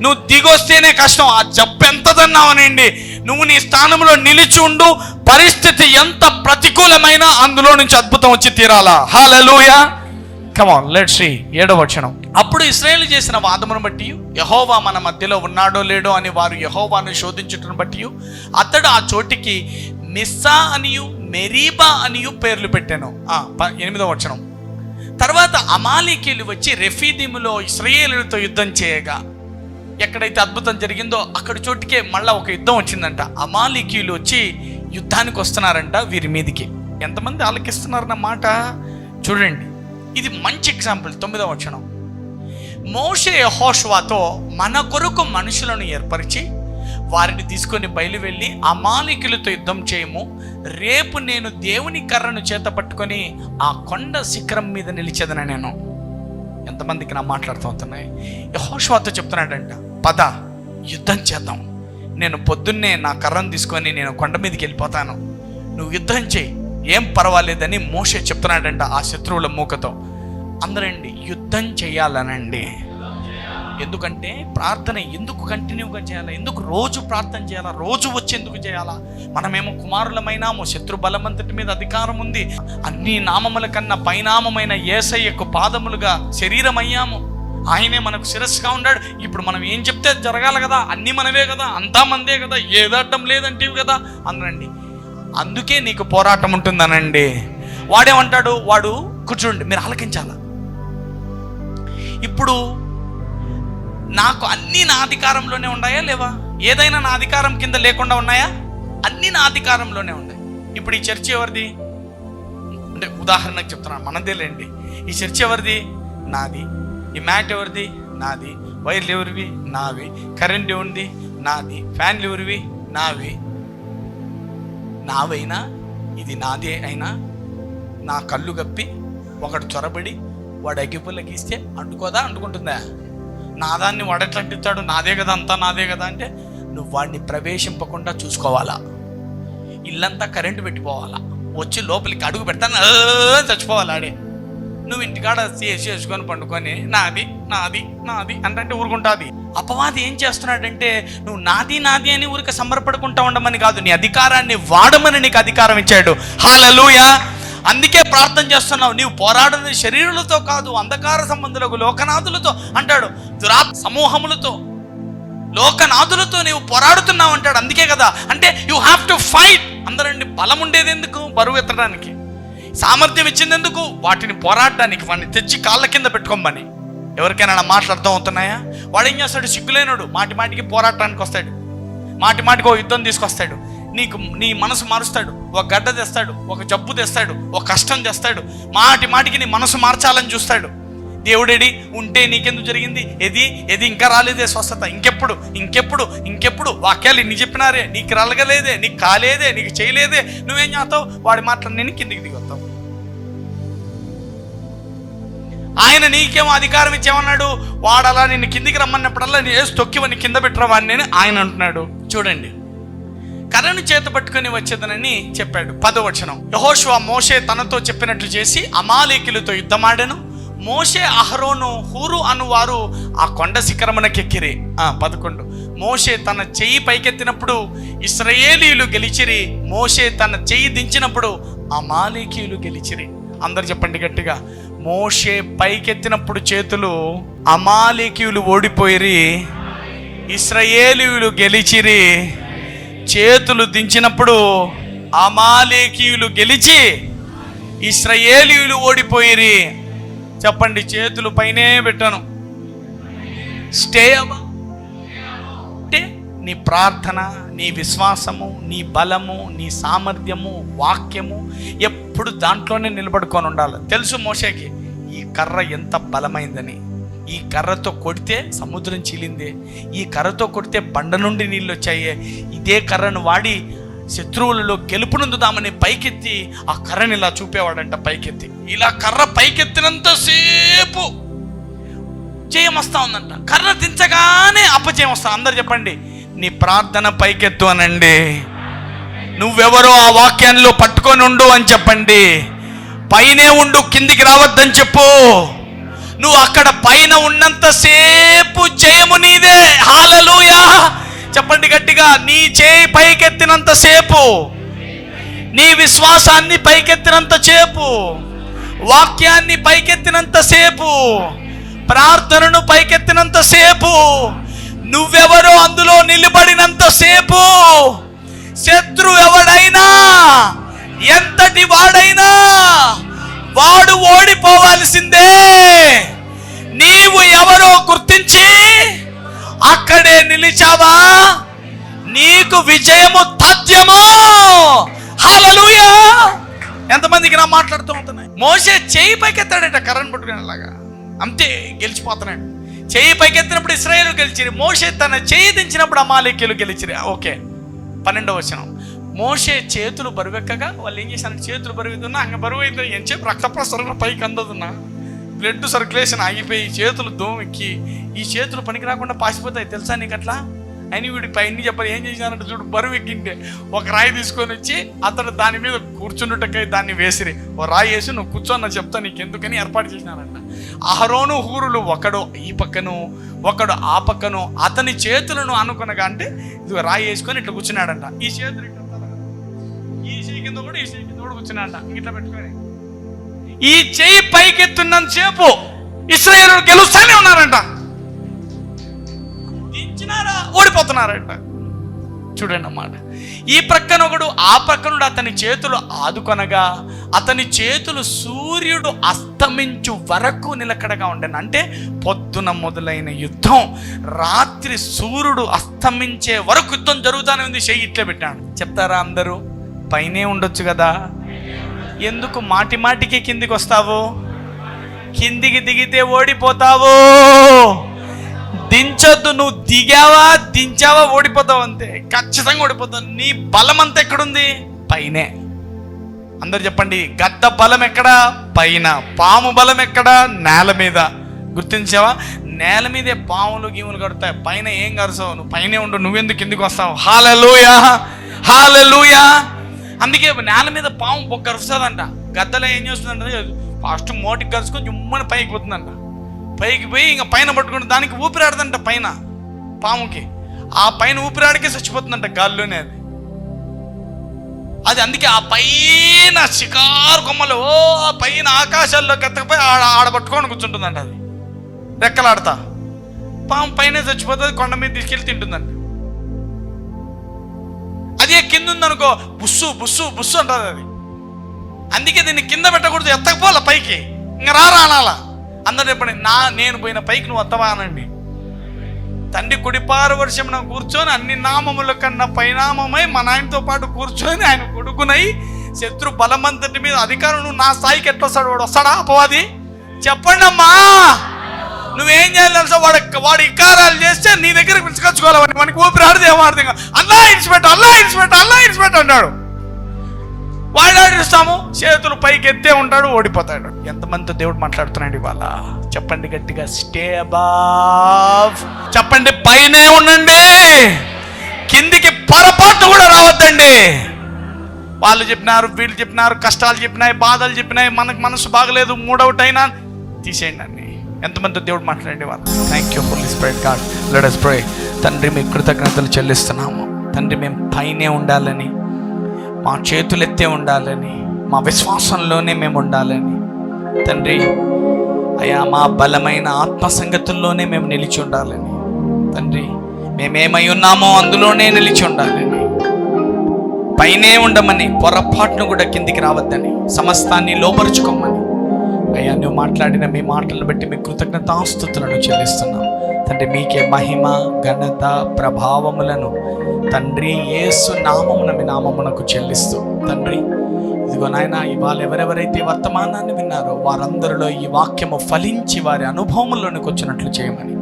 నువ్వు దిగొస్తేనే కష్టం, ఆ జబ్బు ఎంతదన్నావనండి. నువ్వు నీ స్థానంలో నిలిచి ఉండు, పరిస్థితి ఎంత ప్రతికూలమైనా అందులో నుంచి అద్భుతం వచ్చి తీరాలా. హల్లెలూయా. కమ్ ఆన్, లెట్స్ సీ 7వ వచనం. అప్పుడు ఇశ్రాయేలు చేసిన వాదమును బట్టి యెహోవా మన మధ్యలో ఉన్నాడో లేడో అని వారు యెహోవాను శోధించుటను బట్టి అతడు ఆ చోటికి మిస్సా అనియు మెరీబా అనియు పేర్లు పెట్టాను. 8వ వచనం. తర్వాత అమాలేకీయులు వచ్చి రెఫీదీములో ఇశ్రాయేలుతో యుద్ధం చేయగా, ఎక్కడైతే అద్భుతం జరిగిందో అక్కడ చోటికే మళ్ళీ ఒక యుద్ధం వచ్చిందంట. అమాలేకీయులు వచ్చి యుద్ధానికి వస్తున్నారంట వీరి మీదికి. ఎంతమంది ఆలకిస్తున్నారన్న మాట చూడండి. ఇది మంచి ఎగ్జాంపుల్. 9వ వచనం. మోషే యెహోషువతో, మన కొరకు మనుషులను ఏర్పరిచి వారిని తీసుకొని బయలువెళ్ళి అమాలేకీయులతో యుద్ధం చేయము, రేపు నేను దేవుని కర్రను చేత పట్టుకొని ఆ కొండ శిఖరం మీద నిలిచేదన. నేను ఎంతమందికి నా మాట్లాడుతున్నాయి. యెహోషువతో చెప్తున్నాడంట, పద యుద్ధం చేద్దాం, నేను పొద్దున్నే నా కర్రను తీసుకొని నేను కొండ మీదకి వెళ్ళిపోతాను, నువ్వు యుద్ధం చేయి, ఏం పర్వాలేదని మోషే చెప్తున్నాడంట ఆ శత్రువుల మూకతో. అందరండి, యుద్ధం చేయాలనండి. ఎందుకంటే ప్రార్థన ఎందుకు కంటిన్యూగా చేయాలా? ఎందుకు రోజు ప్రార్థన చేయాలా? రోజు వచ్చి ఎందుకు చేయాలా? మనమేమో కుమారులమైనాము, శత్రు బలమంతటి మీద అధికారం ఉంది, అన్ని నామముల కన్నా పైనామమైన యేసయ్యకు పాదములుగా శరీరం అయ్యాము, ఆయనే మనకు శిరస్సుగా ఉన్నాడు. ఇప్పుడు మనం ఏం చెప్తే జరగాలి కదా, అన్నీ మనవే కదా, అంతా మందే కదా, ఏదడ్డం లేదంటివి కదా. అందరండి, అందుకే నీకు పోరాటం ఉంటుందనండి. వాడేమంటాడు? వాడు కూర్చోండి, మీరు ఆలకించాల. ఇప్పుడు నాకు అన్నీ నా అధికారంలోనే ఉన్నాయా లేవా? ఏదైనా నా అధికారం కింద లేకుండా ఉన్నాయా? అన్నీ నా అధికారంలోనే ఉన్నాయి. ఇప్పుడు ఈ చర్చ్ ఎవరిది అంటే ఉదాహరణకు చెప్తున్నాను, మనదేలేండి. ఈ చర్చ్ ఎవరిది? నాది. ఈ మ్యాట్ ఎవరిది? నాది. వైర్లు ఎవరివి? నావి. కరెంట్ ఎవరిది? నాది. ఫ్యాన్లు ఎవరివి? నావి. నావైనా ఇది నాదే అయినా నా కళ్ళు గప్పి ఒకడు చొరబడి వాడు అగ్గిపుల్లకి ఇస్తే అంటుకోదా? అంటుకుంటుందా? నాదాన్ని వాడెట్లా అంటుతాడు? నాదే కదా, అంతా నాదే కదా అంటే నువ్వు వాడిని ప్రవేశింపకుండా చూసుకోవాలా. ఇల్లంతా కరెంటు పెట్టిపోవాలా, వచ్చి లోపలికి అడుగు పెడతాను చచ్చిపోవాలి ఆడే. నువ్వు ఇంటికాడ చేసుకొని పండుకొని నాది నాది నాది అంటే ఊరుకుంటుంది. అపవాది ఏం చేస్తున్నాడంటే, నువ్వు నాది నాది అని ఊరికి సంబరపడుకుంటా ఉండమని కాదు, నీ అధికారాన్ని వాడమని నీకు అధికారం ఇచ్చాడు. హల్లెలూయా. అందుకే ప్రార్థన చేస్తున్నావు. నీవు పోరాడని శరీరులతో కాదు, అంధకార సంబంధులకు లోకనాథులతో అంటాడు, దురాత్మ సమూహములతో లోకనాథులతో నీవు పోరాడుతున్నావు అంటాడు. అందుకే కదా, అంటే యూ హ్యావ్ టు ఫైట్. అందరండి, బలం ఉండేది ఎందుకు? బరువు ఎత్తడానికి. సామర్థ్యం ఇచ్చింది ఎందుకు? వాటిని పోరాడడానికి, వాడిని తెచ్చి కాళ్ళ కింద పెట్టుకోమని. ఎవరికైనా నా మాటలు అర్థం అవుతున్నాయా? వాడు ఏం చేస్తాడు? సిగ్గులేనుడు మాటి మాటికి పోరాటానికి వస్తాడు, మాటి మాటికి ఓ యుద్ధం తీసుకొస్తాడు. నీకు నీ మనసు మారుస్తాడు, ఒక గడ్డ తెస్తాడు, ఒక జబ్బు తెస్తాడు, ఒక కష్టం తెస్తాడు, మాటి మాటికి నీ మనసు మార్చాలని చూస్తాడు. దేవుడేడి ఉంటే నీకెందుకు జరిగింది? ఏది ఇంకా రాలేదే స్వస్థత, ఇంకెప్పుడు ఇంకెప్పుడు ఇంకెప్పుడు? వాక్యాలు ఇన్ని చెప్పినారే, నీకు రలగలేదే, నీకు కాలేదే, నీకు చేయలేదే, నువ్వేం చేస్తావు? వాడి మాటలు నేను కిందికి దిగొస్తావు. ఆయన నీకేమో అధికారం ఇచ్చేమన్నాడు. వాడు అలా నిన్ను కిందికి రమ్మన్నప్పుడల్లా నీ వేసి తొక్కివని కింద పెట్టినవాడిని అని ఆయన అంటున్నాడు. చూడండి, కర్రను చేత పట్టుకొని వచ్చేదనని చెప్పాడు. 10వ వచనం. యెహోషువ మోషే తనతో చెప్పినట్లు చేసి అమాలేకీయులతో యుద్ధమాడెను. మోషే, అహరోను, హూరు అనువారు ఆ కొండ శిఖరమునకెక్కిరి. 11 మోషే తన చెయ్యి పైకెత్తినప్పుడు ఇశ్రాయేలీయులు గెలిచిరి. మోషే తన చెయ్యి దించినప్పుడు అమాలేకీయులు గెలిచిరి. అందరు చెప్పండి గట్టిగా, మోషే పైకెత్తినప్పుడు చేతులు అమాలేకీయులు ఓడిపోయిరి, ఇశ్రాయేలీయులు గెలిచిరి. చేతులు దించినప్పుడు అమాలేకీయులు గెలిచి ఇశ్రాయేలీయులు ఓడిపోయిరి. చెప్పండి, చేతులు పైనే పెట్టాను. స్టే అంటే నీ ప్రార్థన, నీ విశ్వాసము, నీ బలము, నీ సామర్థ్యము, వాక్యము ఎప్పుడు దాంట్లోనే నిలబడుకొని ఉండాలి. తెలుసు మోషేకి ఈ కర్ర ఎంత బలమైందని. ఈ కర్రతో కొడితే సముద్రం చీలిందే, ఈ కర్రతో కొడితే బండ నుండి నీళ్ళు వచ్చాయే. ఇదే కర్రను వాడి శత్రువులలో గెలుపునందుదామని పైకెత్తి ఆ కర్రని ఇలా చూపేవాడంట. పైకెత్తి ఇలా కర్ర పైకెత్తినంతసేపు జయం వస్తా ఉందంట. కర్ర దించగానే అపజయం వస్తా. అందరు చెప్పండి, నీ ప్రార్థన పైకెత్తు అనండి. నువ్వెవరో ఆ వాక్యాన్ని పట్టుకొని ఉండు అని చెప్పండి. పైనే ఉండు, కిందికి రావద్దని చెప్పు. నువ్వు అక్కడ పైన ఉన్నంతసేపు జయము నీదే. హల్లెలూయా చెప్పండి గట్టిగా. నీ చేయి పైకెత్తినంత సేపు, నీ విశ్వాసాన్ని పైకెత్తినంత సేపు, వాక్యాన్ని పైకెత్తినంత సేపు, ప్రార్థనను పైకెత్తినంత సేపు, నువ్వెవరో అందులో నిలబడినంత సేపు, శత్రు ఎవడైనా ఎంతటి వాడైనా వాడు ఓడిపోవాల్సిందే. నీవు ఎవరో గుర్తించి అక్కడే నిలిచావా, నీకు విజయము తథ్యము. హల్లెలూయా. ఎంతమందికి నా మాట్లాడుతూ ఉంటున్నాయి. మోషే చెయ్యి పైకెత్తాడట కర్రను పట్టుకునేలాగా, అంతే గెలిచిపోతున్నాడు. చెయ్యి పైకెత్తినప్పుడు ఇశ్రాయేలు గెలిచిరి. మోషే తన చెయ్యి దించినప్పుడు అమాలేకీయులు గెలిచిరి. ఓకే, 12వ వచనం. మోషే చేతులు బరువెక్కగా వాళ్ళు ఏం చేశారు? చేతులు బరువుతున్నా అంగ బరువు అయితే ఎంచేపు రక్త ప్రసరణ పైకి అందదున్నా, బ్లడ్ సర్క్యులేషన్ ఆగిపోయి చేతులు దోమెక్కి ఈ చేతులు పనికి రాకుండా పాసిపోతాయి. తెలుసా నీకు అట్లా? అని వీడి పైన చెప్పాలి. ఏం చేసినారంటే చూడు, బరువు ఎక్కింటే ఒక రాయి తీసుకొని వచ్చి అతడు దాని మీద కూర్చున్నట్టుకై దాన్ని వేసిరి. ఓ రాయి వేసి నువ్వు కూర్చోన్న చెప్తా నీకెందుకని ఏర్పాటు చేసినారంట. అహరోను హూరులు ఒకడు ఈ పక్కను ఒకడు ఆ పక్కను అతని చేతులను అనుకునగా, అంటే ఇది రాయి వేసుకొని ఇట్లా కూర్చున్నాడంట. ఈ చేతులు ఇట్లా, ఈ చేయి కింద కూడా ఈ చేయి కింద కూడా కూర్చున్నాడంట. ఇట్లా పెట్టుకొని ఈ చెయ్యి పైకెత్తున్నంత సేపు ఇశ్రాయేలు గెలుస్తానే ఉన్నారంట. దించినారా ఓడిపోతున్నారంట. చూడండి అన్నమాట. ఈ ప్రక్కన ఒకడు ఆ ప్రక్కనుడు అతని చేతులు ఆదుకొనగా అతని చేతులు సూర్యుడు అస్తమించు వరకు నిలకడగా ఉండను. అంటే పొద్దున మొదలైన యుద్ధం రాత్రి సూర్యుడు అస్తమించే వరకు యుద్ధం జరుగుతానే ఉంది. చెయ్యి ఇట్లే పెట్టాడు. చెప్తారా అందరూ? పైనే ఉండొచ్చు కదా, ఎందుకు మాటి మాటికి కిందికి వస్తావు? కిందికి దిగితే ఓడిపోతావు. దించొద్దు. నువ్వు దిగావా దించావా ఓడిపోతావు, అంతే. ఖచ్చితంగా ఓడిపోతావు. నీ బలం అంతా ఎక్కడుంది? పైనే. అందరు చెప్పండి, గద్ద బలం ఎక్కడ? పైన. పాము బలం ఎక్కడ? నేల మీద. గుర్తించావా? నేల మీదే పాములు గీములు కడతాయి, పైన ఏం కరుసావు? నువ్వు పైనే ఉండు, నువ్వెందుకు కిందికి వస్తావు? హల్లెలూయా, హల్లెలూయా. అందుకే నేల మీద పాము బొక్క కరుస్తుందంట. గద్దలో ఏం చేస్తుందంటే ఫస్ట్ మోటికి కరుచుకొని జుమ్మని పైకి పోతుందంట. పైకి పోయి ఇంకా పైన పట్టుకుంటే దానికి ఊపిరాడదంట. పైన పాముకి ఆ పైన ఊపిరాడికే చచ్చిపోతుందంట గాల్లోనే అది. అందుకే ఆ పైన షికారు కొమ్మలు ఆ పైన ఆకాశాల్లోకి ఎత్తకపోయి ఆడ పట్టుకొని కూర్చుంటుందంట. అది రెక్కలాడతా పాము పైన చచ్చిపోతుంది, కొండ మీద తీసుకెళ్ళి తింటుందంట. అదే కింద ఉందనుకో బుస్సు బుస్సు బుస్సు అంటుంది అది. అందుకే దీన్ని కింద పెట్టకూడదు, ఎత్తకపోలే పైకి. ఇంకా రానాలా అందరు చెప్పండి, నేను పోయిన పైకి నువ్వు వస్తావా అనండి. తండ్రి కుడిపార వర్షం కూర్చొని అన్ని నామముల కన్నా పైనామమై మన ఆయనతో పాటు కూర్చొని ఆయన కొడుకునై శత్రు బలమంతటి మీద అధికారం. నువ్వు నా స్థాయికి ఎట్లా వస్తాడు? వాడు వస్తాడా అపవాది? చెప్పండి అమ్మా. నువ్వేం చేయాలి తెలుసా? వాడు ఇకారాలు చేస్తే నీ దగ్గరకు పిలుచుకొచ్చుకోవాలి. మనకి ఊపిరాడితే ఏమాడితే అల్లా ఇడిచిపెట్టు, అల్లా ఇడిచిపెట్టు, అల్లా ఇడిచిపెట్టు అన్నాడు. వాడు ఆడిస్తాము, చేతులు పైకి ఎత్తే ఉంటాడు, ఓడిపోతాడు. ఎంతమందితో దేవుడు మాట్లాడుతున్నాడు ఇవాళ? చెప్పండి గట్టిగా, స్టే అబావ్. చెప్పండి, పైనే ఉండండి, కిందికి పొరపాటు కూడా రావద్దండి. వాళ్ళు చెప్పినారు, వీళ్ళు చెప్పినారు, కష్టాలు చెప్పినాయి, బాధలు చెప్పినాయి, మనకు మనసు బాగలేదు, మూడవుట్ అయినా తీసేయండి అని ఎంతమంది దేవుడు మాట్లాడే వాళ్ళు. Thank you Holy Spirit God. Let us pray. తండ్రి మీ కృతజ్ఞతలు చెల్లిస్తున్నాము తండ్రి. మేము పైనే ఉండాలని, మా చేతులెత్తే ఉండాలని, మా విశ్వాసంలోనే మేము ఉండాలని తండ్రి. అయ్యా మా బలమైన ఆత్మ సంగతుల్లోనే మేము నిలిచి ఉండాలని తండ్రి. మేమేమై ఉన్నామో అందులోనే నిలిచి ఉండాలని, పైనే ఉండమని, పొరపాటును కూడా కిందికి రావద్దని, సమస్తాన్ని లోపరుచుకోమని అయ్యా నువ్వు మాట్లాడిన మీ మాటలను బట్టి మీ కృతజ్ఞతాస్తుతులను చెల్లిస్తున్నాం తండ్రి. మీకే మహిమ ఘనత ప్రభావములను తండ్రి యేసు నామమున మీ నామమునకు చెల్లిస్తూ తండ్రి. ఇదిగో నాయన, ఇవాళ ఎవరెవరైతే వర్తమానాన్ని విన్నారో వారందరిలో ఈ వాక్యము ఫలించి వారి అనుభవంలోనికి వచ్చినట్లు చేయమని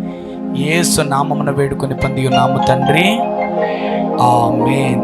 యేసు నామమున వేడుకొని పొంది ఉన్నాము తండ్రి. ఆమేన్.